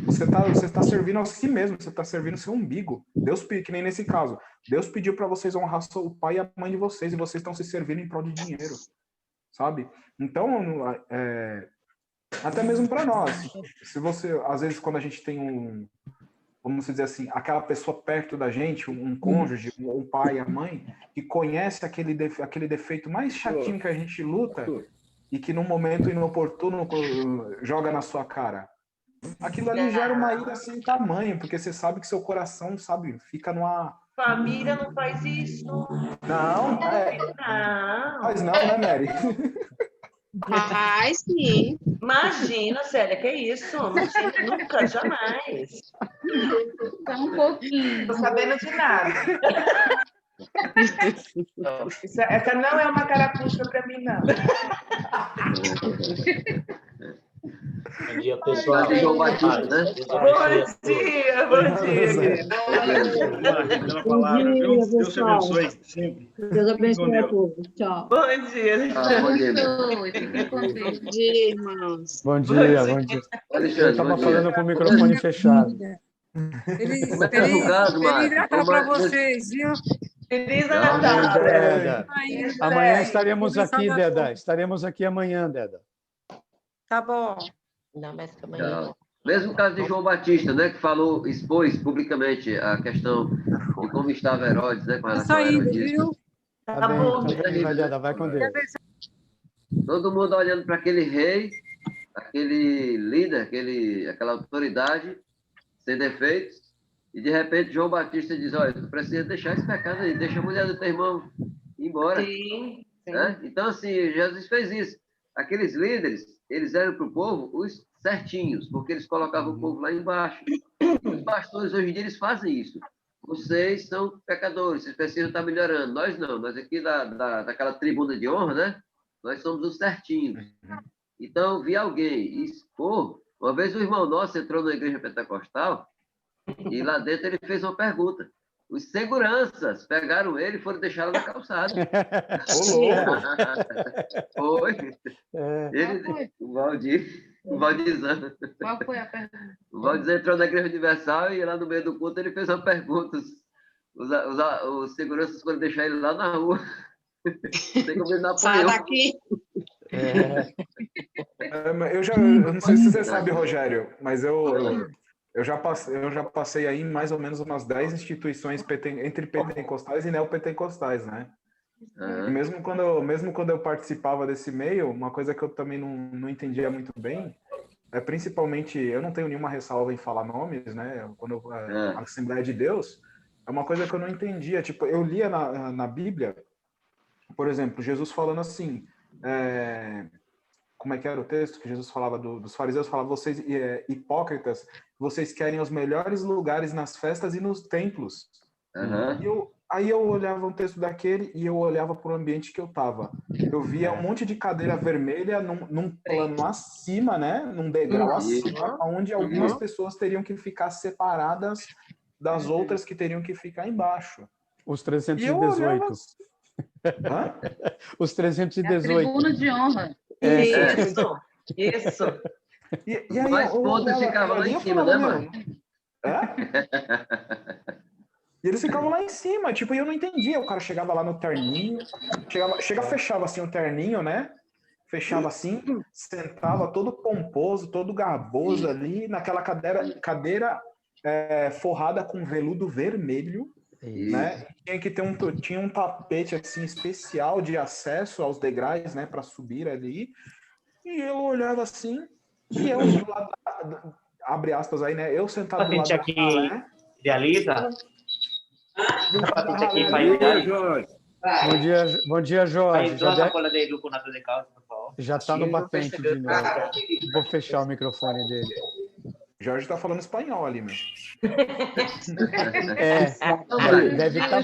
Speaker 2: Você tá servindo a si mesmo, você está servindo o seu umbigo. Deus, que nem nesse caso, Deus pediu para vocês honrar o pai e a mãe de vocês e vocês estão se servindo em prol de dinheiro, sabe? Então, até mesmo para nós, se você, às vezes, quando a gente tem vamos dizer assim, aquela pessoa perto da gente, um cônjuge, um pai, a mãe, que conhece aquele defeito mais chatinho que a gente luta e que num momento inoportuno joga na sua cara. Aquilo ali gera uma ira sem tamanho, porque você sabe que seu coração, sabe, fica numa...
Speaker 7: Família não faz isso.
Speaker 2: Não, Mas não, né, Mary?
Speaker 8: Faz sim.
Speaker 7: Imagina, Célia, que isso? Imagina, nunca, jamais.
Speaker 10: Só um pouquinho.
Speaker 11: Não tô sabendo de nada. Essa não é uma carapuça para mim, não.
Speaker 12: Bom dia, pessoal.
Speaker 4: João Batista, né?
Speaker 7: Bom dia.
Speaker 12: Pela palavra. Deus te abençoe sempre.
Speaker 10: Deus abençoe a todos. Tchau.
Speaker 7: Bom dia.
Speaker 4: Bom dia.
Speaker 8: Bom dia, irmãos.
Speaker 1: Bom dia. Eu estava falando com o microfone fechado.
Speaker 13: Feliz Natal para vocês, viu?
Speaker 7: Feliz Natal.
Speaker 1: Deda. Amanhã estaremos aqui, Deda. Estaremos aqui amanhã, Deda.
Speaker 13: Tá bom.
Speaker 7: Não, mas que amanhã.
Speaker 4: Mesmo caso de João Batista, né, que expôs publicamente a questão de como estava Herodes, né, com relação a Herodismo.
Speaker 1: Tá bom. Deda, vai com Deus.
Speaker 4: Todo mundo olhando para aquele rei, aquele líder, aquela autoridade, sem defeitos, e de repente João Batista diz, olha, tu precisa deixar esse pecado aí, deixa a mulher do teu irmão ir embora.
Speaker 7: Sim.
Speaker 4: Né? Então, assim, Jesus fez isso. Aqueles líderes, eles eram para o povo os certinhos, porque eles colocavam o povo lá embaixo. Os pastores, hoje em dia, eles fazem isso. Vocês são pecadores, vocês precisam estar melhorando. Nós não, nós aqui daquela tribuna de honra, né? Nós somos os certinhos. Então, vi alguém expor. Uma vez o irmão nosso entrou na igreja pentecostal e lá dentro ele fez uma pergunta. Os seguranças pegaram ele e foram deixá-lo na calçada. Foi. O Valdizão.
Speaker 10: Qual foi a pergunta?
Speaker 4: O Valdizão entrou na Igreja Universal e lá no meio do culto ele fez uma pergunta. Os seguranças foram deixar ele lá na rua.
Speaker 8: Sai daqui.
Speaker 2: Eu não sei se você sabe, Rogério, mas eu já passei aí em mais ou menos umas 10 instituições entre pentecostais e neopentecostais, né? E mesmo quando eu participava desse meio, uma coisa que eu também não entendia muito bem, principalmente, eu não tenho nenhuma ressalva em falar nomes, né? A Assembleia de Deus, é uma coisa que eu não entendia. Tipo, eu lia na Bíblia, por exemplo, Jesus falando assim, como é que era o texto que Jesus falava dos fariseus? Falava, vocês hipócritas, vocês querem os melhores lugares nas festas e nos templos. Aí eu olhava um texto daquele e eu olhava para o ambiente que eu estava. Eu via um monte de cadeira vermelha num plano acima, né? Num degrau acima, onde algumas pessoas teriam que ficar separadas das outras que teriam que ficar embaixo.
Speaker 1: Os 318. Os 318.
Speaker 10: É a tribuna de honra.
Speaker 7: Isso.
Speaker 4: E aí, mas todos ficavam lá em cima, né, mano?
Speaker 2: E eles ficavam lá em cima, tipo, e eu não entendia. O cara chegava lá no terninho, fechava assim o terninho, né? Fechava assim, sentava todo pomposo, todo garboso ali, naquela cadeira forrada com veludo vermelho, né? Tinha um tapete assim especial de acesso aos degraus, né, para subir ali. E eu olhava assim, e eu do lado abre aspas aí, né? Eu sentado do lado
Speaker 12: aqui idealiza.
Speaker 1: Bom dia, Jorge. Já está no batente de novo. Vou fechar o microfone dele.
Speaker 2: Jorge está falando espanhol ali, mesmo.
Speaker 1: Deve estar.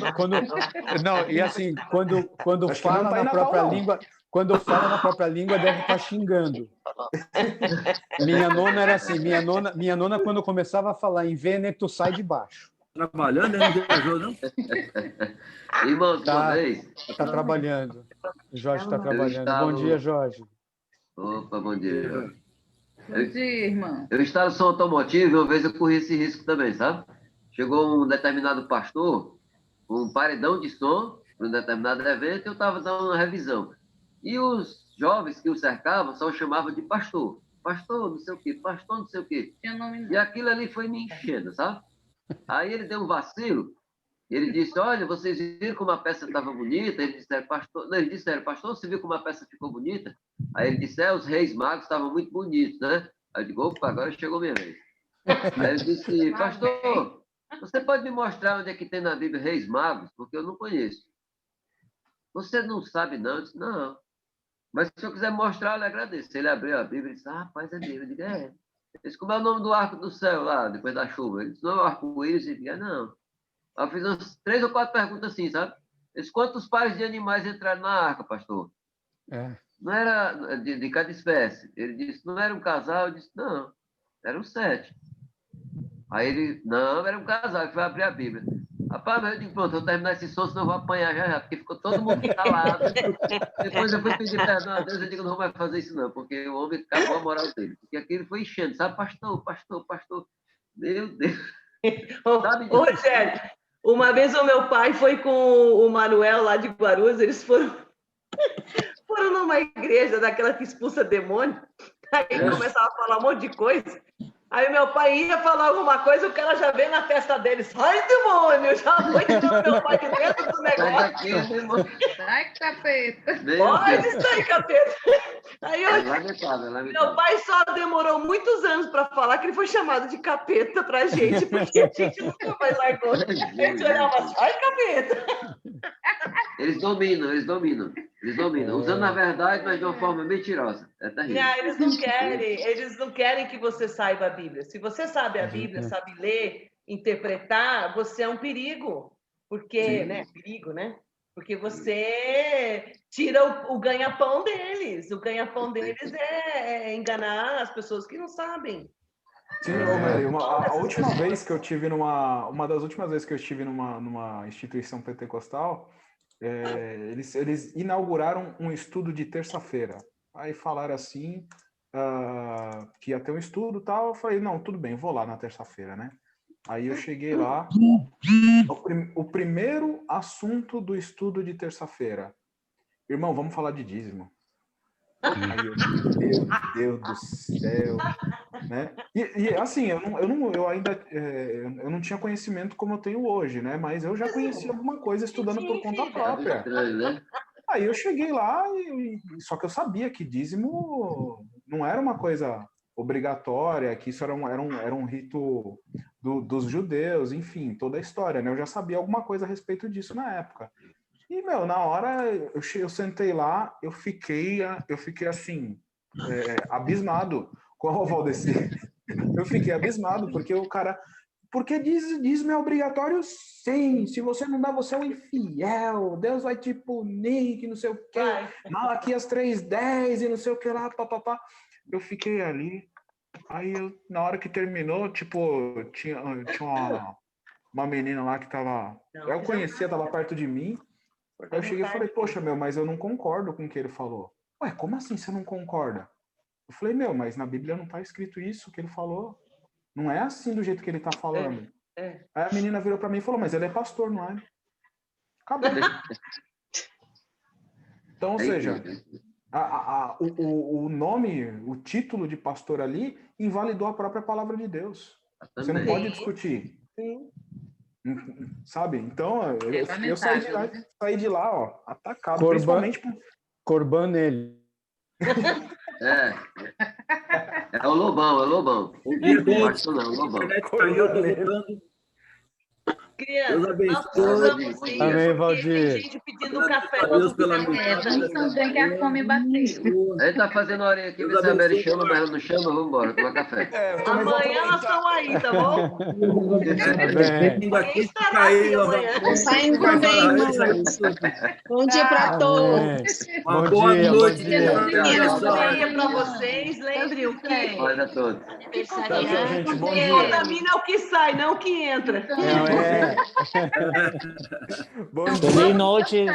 Speaker 1: Não, e assim, quando fala na própria língua. Quando fala na própria língua, deve estar xingando. Minha nona era assim. Minha nona, quando começava a falar em Vêneto, sai de baixo.
Speaker 9: Trabalhando, não viajou, não?
Speaker 4: Irmãos, uma vez.
Speaker 1: Está trabalhando. O Jorge está trabalhando. Bom dia, Jorge.
Speaker 4: Opa, bom dia, Jorge.
Speaker 10: Bom dia, irmão.
Speaker 4: Eu instalo som automotivo e uma vez eu corri esse risco também, sabe? Chegou um determinado pastor, um paredão de som, para um determinado evento, e eu estava dando uma revisão. E os jovens que o cercavam só o chamavam de pastor. Pastor, não sei o quê, pastor, não sei o quê. E aquilo ali foi me enchendo, sabe? Aí ele deu um vacilo, ele disse, olha, vocês viram como a peça estava bonita? Eles disseram, pastor, você viu como a peça ficou bonita? Aí ele disse, os reis magos estavam muito bonitos, né? Aí eu digo, opa, agora chegou minha vez. Aí ele disse, pastor, você pode me mostrar onde é que tem na Bíblia reis magos? Porque eu não conheço. Você não sabe, não? Eu disse, não. Mas se eu quiser mostrar, eu lhe agradeço. Ele abriu a Bíblia e disse, rapaz, é Bíblia. Eu digo, é. Ele disse, como é o nome do arco do céu lá, depois da chuva? Ele disse, não é o arco-íris? Eu digo, não. Aí eu fiz umas 3 ou 4 perguntas assim, sabe? Ele disse, quantos pares de animais entraram na arca, pastor? Não era de cada espécie. Ele disse, não era um casal? Eu disse, não, eram 7. Aí ele, não, era um casal, que foi abrir a Bíblia. Rapaz, eu digo, pronto, eu vou terminar esse som, senão eu vou apanhar já, porque ficou todo mundo calado. Depois eu fui pedir perdão a Deus, eu digo, não vou mais fazer isso não, porque o homem acabou a moral dele. Porque aquilo foi enchendo, sabe, pastor. Meu Deus.
Speaker 7: Ô, Rogério, uma vez o meu pai foi com o Manuel lá de Guarulhos, eles foram numa igreja daquela que expulsa demônio, aí começava a falar um monte de coisa. Aí meu pai ia falar alguma coisa, o cara já veio na testa dele, sai demônio, já foi tirando meu pai de dentro do negócio.
Speaker 10: Sai, capeta.
Speaker 7: Pode sair, capeta. Aí meu pai só demorou muitos anos para falar que ele foi chamado de capeta pra gente, porque a gente nunca mais largou. A gente olhava, sai, capeta.
Speaker 4: Eles dominam. Usando na verdade, mas de uma forma mentirosa. É terrível.
Speaker 7: Não, eles não querem que você saiba a Bíblia. Se você sabe a Bíblia, sabe ler, interpretar, você é um perigo. Porque, perigo, né? Porque você tira o ganha-pão deles. O ganha-pão deles é enganar as pessoas que não sabem.
Speaker 2: Sim, Mary, a última vez que eu tive uma das últimas vezes que eu estive numa instituição pentecostal, eles inauguraram um estudo de terça-feira. Aí falaram assim, que ia ter um estudo e tal. Eu falei, não, tudo bem, vou lá na terça-feira, né? Aí eu cheguei lá, o primeiro assunto do estudo de terça-feira. Irmão, vamos falar de dízimo. Aí eu, meu Deus do céu, né? E assim, eu não tinha conhecimento como eu tenho hoje, né? Mas eu já conhecia alguma coisa estudando por conta própria. Aí eu cheguei lá, só que eu sabia que dízimo não era uma coisa obrigatória, que isso era um rito dos judeus, enfim, toda a história, né? Eu já sabia alguma coisa a respeito disso na época. E, na hora, eu sentei lá, eu fiquei assim, abismado com o Valdecir. Eu fiquei abismado, porque o cara... Porque dízimo é obrigatório, sim. Se você não dá, você é um infiel. Deus vai te punir, que não sei o quê. Malaquias 3:10 e não sei o que lá, papapá. Eu fiquei ali. Aí, na hora que terminou, tipo, tinha uma menina lá que tava... Eu conhecia, tava perto de mim. Aí eu cheguei e falei, poxa, mas eu não concordo com o que ele falou. Ué, como assim você não concorda? Eu falei, mas na Bíblia não tá escrito isso que ele falou. Não é assim do jeito que ele tá falando. Aí a menina virou pra mim e falou, mas ele é pastor, não é? Acabou. Então, ou seja, o nome, o título de pastor ali invalidou a própria palavra de Deus. Você não pode discutir.
Speaker 7: Sim.
Speaker 2: Sabe? Então, eu saí de lá, ó, atacado.
Speaker 1: Corban,
Speaker 2: principalmente por...
Speaker 1: Corban nele.
Speaker 4: É o Lobão. Não acho não, o Lobão.
Speaker 7: Criança,
Speaker 9: Deus
Speaker 7: nós
Speaker 9: abençoe.
Speaker 7: precisamos sim,
Speaker 1: Amém,
Speaker 7: porque
Speaker 1: Valdir.
Speaker 7: tem gente pedindo café.
Speaker 9: Deus
Speaker 7: Vamos
Speaker 9: pela
Speaker 7: ficar
Speaker 9: mensagem.
Speaker 7: quietos.
Speaker 10: Também que a fome bateu.
Speaker 4: Aí tá fazendo horinha aqui,
Speaker 9: Deus
Speaker 4: vê se a Mary
Speaker 9: abençoe,
Speaker 4: chama, mas
Speaker 9: Marcos.
Speaker 4: ela não chama, vamos embora, tomar café.
Speaker 7: Amanhã nós estamos aí, tá bom?
Speaker 1: Amém.
Speaker 9: Vindo aqui,
Speaker 7: Alguém estará
Speaker 9: caiu,
Speaker 7: aqui amanhã.
Speaker 8: Tô saindo
Speaker 9: vai
Speaker 8: também,
Speaker 9: falar
Speaker 8: irmãos. Bom dia para
Speaker 1: Amém.
Speaker 8: todos.
Speaker 9: Uma
Speaker 1: Bom
Speaker 9: boa
Speaker 1: dia,
Speaker 9: noite.
Speaker 1: bom dia.
Speaker 7: Deus
Speaker 4: Tchau,
Speaker 7: abençoe para vocês. Lembrem o que
Speaker 4: Paz a todos.
Speaker 12: Tchau, tchau, gente. Bom
Speaker 7: quem
Speaker 12: dia.
Speaker 7: contamina é o que sai, não o que entra.
Speaker 1: Não é.
Speaker 12: Bom
Speaker 14: Feliz
Speaker 12: dia.
Speaker 14: noite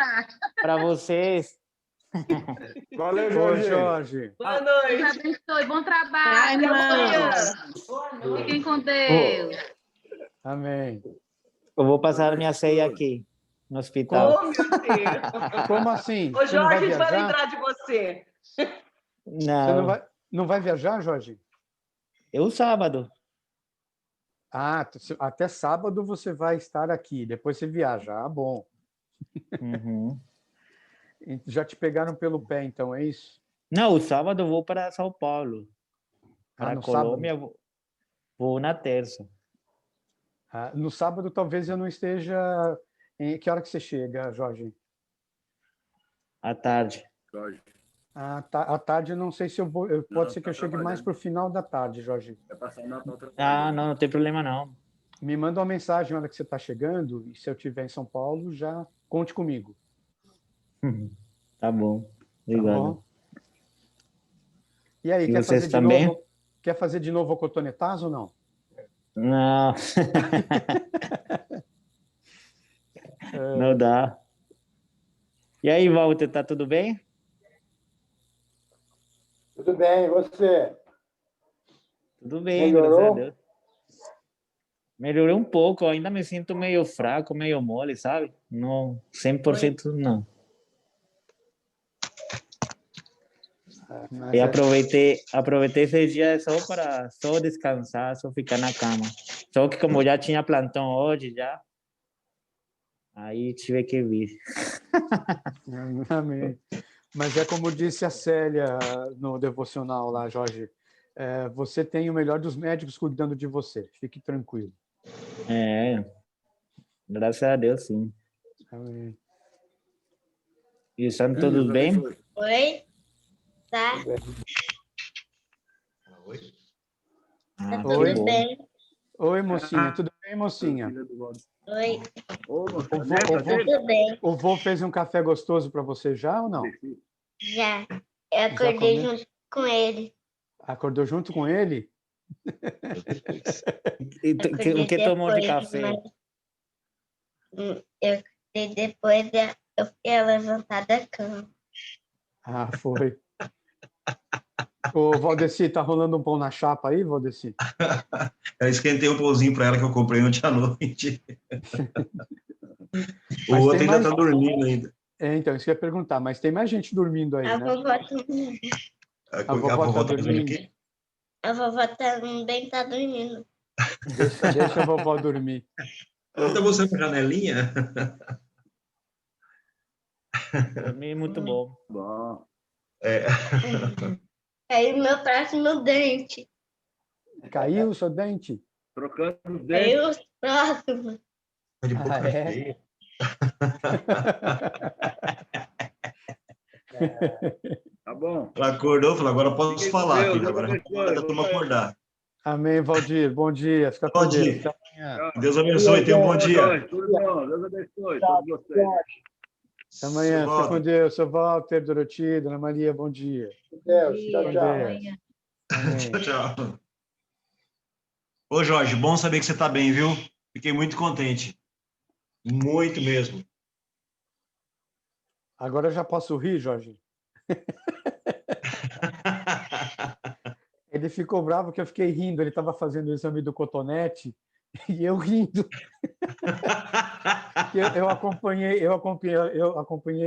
Speaker 14: para vocês.
Speaker 12: Valeu,
Speaker 1: Ô,
Speaker 12: Jorge.
Speaker 1: Jorge.
Speaker 7: Boa
Speaker 10: Deus
Speaker 7: noite.
Speaker 10: abençoe. Bom
Speaker 8: Ai,
Speaker 10: trabalho.
Speaker 8: irmãos.
Speaker 7: Boa noite.
Speaker 10: Fiquem com Deus.
Speaker 1: Amém.
Speaker 14: Eu vou passar minha ceia aqui no hospital.
Speaker 7: Oh, meu Deus.
Speaker 1: Como assim?
Speaker 7: Ô,
Speaker 1: Você não vai
Speaker 7: Jorge, vai
Speaker 1: viajar?
Speaker 7: lembrar de você.
Speaker 1: Você
Speaker 14: Não,
Speaker 1: não vai viajar, Jorge?
Speaker 14: eu sábado.
Speaker 1: Ah, até sábado você vai estar aqui, depois você viaja. Ah, bom.
Speaker 14: Uhum.
Speaker 1: Já te pegaram pelo pé, então, é isso?
Speaker 14: Não, o sábado eu vou para São Paulo. Para
Speaker 1: no
Speaker 14: Colômbia,
Speaker 1: sábado?
Speaker 14: vou na terça.
Speaker 1: Ah, no sábado talvez eu não esteja... Que hora que você chega, Jorge?
Speaker 14: À tarde.
Speaker 9: Jorge,
Speaker 1: À tarde eu não sei se eu vou... Pode
Speaker 9: Não,
Speaker 1: ser que
Speaker 9: tá
Speaker 1: eu chegue mais
Speaker 9: trabalhando.
Speaker 1: para o final da tarde, Jorge.
Speaker 9: vai passar o Natal trabalhando.
Speaker 14: Ah, não tem problema não.
Speaker 1: Me manda uma mensagem na hora que você está chegando, e se eu estiver em São Paulo, já conte comigo.
Speaker 14: Tá bom.
Speaker 1: Tá
Speaker 14: Obrigado.
Speaker 1: bom? E aí,
Speaker 14: E
Speaker 1: quer
Speaker 14: vocês
Speaker 1: fazer de
Speaker 14: também?
Speaker 1: novo? Quer fazer de novo o cotonetazo ou não?
Speaker 14: Não. Não dá. E aí, Walter, tá tudo bem?
Speaker 3: Tudo bem, e você?
Speaker 14: Tudo bem,
Speaker 3: Melhorou?
Speaker 14: graças a Deus. Melhorei um pouco, eu ainda me sinto meio fraco, meio mole, sabe? Não, 100% não.
Speaker 1: Mas
Speaker 14: E aproveitei esses dias só para descansar, só ficar na cama. Só que como já tinha plantão hoje, já, aí tive que vir.
Speaker 1: Amém. Mas é como disse a Célia no devocional lá, Jorge, você tem o melhor dos médicos cuidando de você. Fique tranquilo.
Speaker 14: É, graças a Deus, sim.
Speaker 1: Amém.
Speaker 14: E estão todos bem?
Speaker 15: Oi? Tá?
Speaker 14: Ah, que
Speaker 1: Oi?
Speaker 14: bom.
Speaker 15: Bem?
Speaker 1: Oi, mocinha. Tudo bem, mocinha?
Speaker 15: Oi?
Speaker 1: Tudo
Speaker 15: bem.
Speaker 1: O vô fez um café gostoso para você já ou não?
Speaker 15: Já. Eu acordei
Speaker 1: comeu?
Speaker 15: junto com ele.
Speaker 1: Acordou junto com ele?
Speaker 14: O que tomou de café?
Speaker 15: Eu acordei depois, eu fiquei levantada da cama.
Speaker 1: Ah, foi. Ô, Valdeci, tá rolando um pão na chapa aí, Valdeci?
Speaker 16: Eu esquentei um pãozinho para ela que eu comprei ontem à noite. O
Speaker 1: Mas
Speaker 16: outro
Speaker 1: tem
Speaker 16: ainda
Speaker 1: mais-
Speaker 16: está dormindo ainda.
Speaker 1: Então, isso que eu ia perguntar, mas tem mais gente dormindo aí,
Speaker 15: A
Speaker 1: né?
Speaker 15: vovó também.
Speaker 16: A
Speaker 1: vovó
Speaker 16: vovó
Speaker 1: tá
Speaker 16: tá fazendo o quê?
Speaker 15: A vovó também tá dormindo.
Speaker 1: Deixa a vovó dormir.
Speaker 16: Tá você na janelinha?
Speaker 14: Dormi muito bom.
Speaker 9: Bom.
Speaker 15: Caiu meu próximo dente.
Speaker 1: Caiu o seu dente?
Speaker 9: Trocando os dentes.
Speaker 15: Caiu os próximos.
Speaker 16: De boca
Speaker 1: Ah, é?
Speaker 16: cheia.
Speaker 9: Tá bom.
Speaker 16: Ela acordou, falou, agora eu posso
Speaker 9: Fiquem com
Speaker 16: falar,
Speaker 9: Deus,
Speaker 16: filho. Agora
Speaker 9: Deus
Speaker 16: é hora da turma acordar.
Speaker 1: Amém, Valdir. Bom dia. Fica com
Speaker 16: Bom
Speaker 1: Deus.
Speaker 16: dia.
Speaker 1: Até amanhã.
Speaker 16: Deus abençoe, tenha um bom dia.
Speaker 9: Tudo bom. Deus abençoe todos vocês.
Speaker 1: Até amanhã.
Speaker 16: Seu
Speaker 1: Fica com
Speaker 16: Walter.
Speaker 1: Deus. Seu Walter, Doroti, Dona Maria, bom dia.
Speaker 3: Deus, tchau,
Speaker 1: Com
Speaker 3: tchau.
Speaker 1: Deus. Amém.
Speaker 16: Tchau. Ô, Jorge, bom saber que você está bem, viu? Fiquei muito contente. Muito mesmo.
Speaker 1: Agora eu já posso rir, Jorge? Ele ficou bravo que eu fiquei rindo. Ele estava fazendo o exame do cotonete e eu rindo. eu acompanhei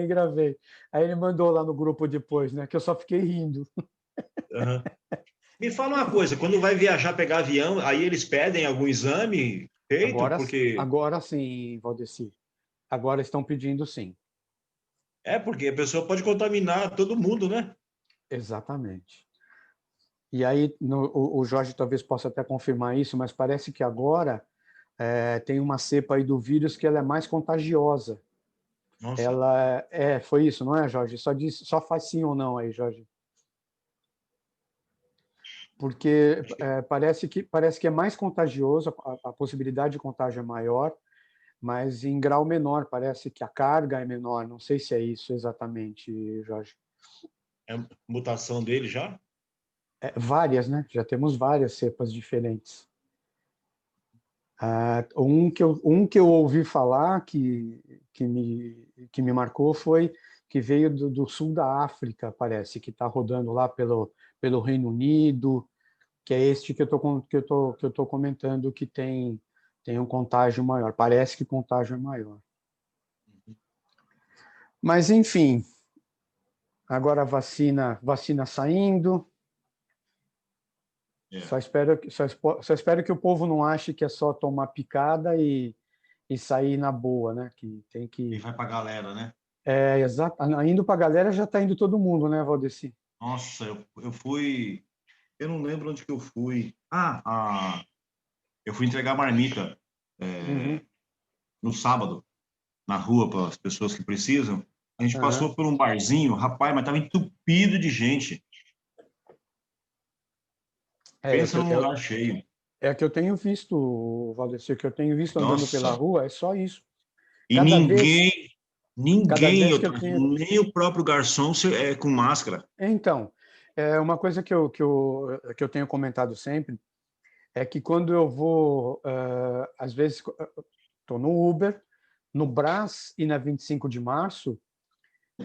Speaker 1: e gravei. Aí ele mandou lá no grupo depois, né? Que eu só fiquei rindo.
Speaker 16: Uhum. Me fala uma coisa, quando vai viajar, pegar avião, aí eles pedem algum exame feito?
Speaker 1: Agora sim, Valdeci. Agora estão pedindo sim.
Speaker 16: Porque a pessoa pode contaminar todo mundo, né?
Speaker 1: Exatamente. E aí, o Jorge talvez possa até confirmar isso, mas parece que agora tem uma cepa aí do vírus que ela é mais contagiosa.
Speaker 16: Nossa.
Speaker 1: Ela foi isso, não é, Jorge? Só faz sim ou não aí, Jorge. Porque parece que é mais contagioso, a possibilidade de contágio é maior, mas em grau menor, parece que a carga é menor. Não sei se é isso exatamente, Jorge.
Speaker 16: É a mutação dele já?
Speaker 1: Várias, né? Já temos várias cepas diferentes. Um que eu ouvi falar que me marcou foi que veio do sul da África, parece, que está rodando lá pelo Reino Unido, que é este que eu tô comentando, que tem um contágio maior. Parece que o contágio é maior. Mas, enfim, agora a vacina saindo. Só espero que o povo não ache que é só tomar picada e sair na boa, né? Que tem que...
Speaker 16: E vai para a galera, né?
Speaker 1: Exato. Indo para a galera já está indo todo mundo, né, Valdeci?
Speaker 16: Nossa, eu fui... Eu não lembro onde que eu fui. Eu fui entregar marmita no sábado, na rua, para as pessoas que precisam. A gente passou por um barzinho, rapaz, mas estava entupido de gente. Pensa num lugar cheio.
Speaker 1: É que eu tenho visto, Valdeci, que eu tenho visto andando pela rua, é só isso.
Speaker 16: E ninguém, nem o próprio garçom é com máscara.
Speaker 1: Então, uma coisa que eu tenho comentado sempre é que quando eu vou, às vezes, estou no Uber, no Brás e na 25 de março,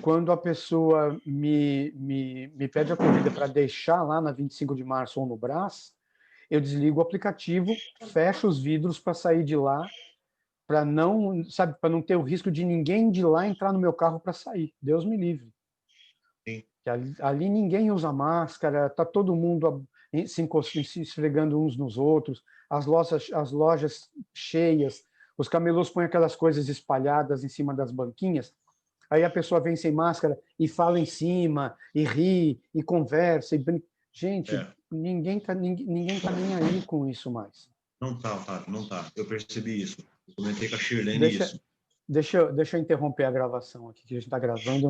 Speaker 1: quando a pessoa me pede a corrida para deixar lá na 25 de março ou no Brás, eu desligo o aplicativo, fecho os vidros para sair de lá, para não ter o risco de ninguém de lá entrar no meu carro para sair. Deus me livre.
Speaker 16: Sim.
Speaker 1: Ali ninguém usa máscara, tá todo mundo se esfregando uns nos outros, as lojas cheias, os camelôs põem aquelas coisas espalhadas em cima das banquinhas, aí a pessoa vem sem máscara e fala em cima, e ri, e conversa, e brinca. Gente, ninguém tá nem aí com isso mais.
Speaker 16: Não tá. Eu percebi isso. Eu comentei com a Shirlene isso.
Speaker 1: Deixa eu interromper a gravação aqui, que a gente está gravando.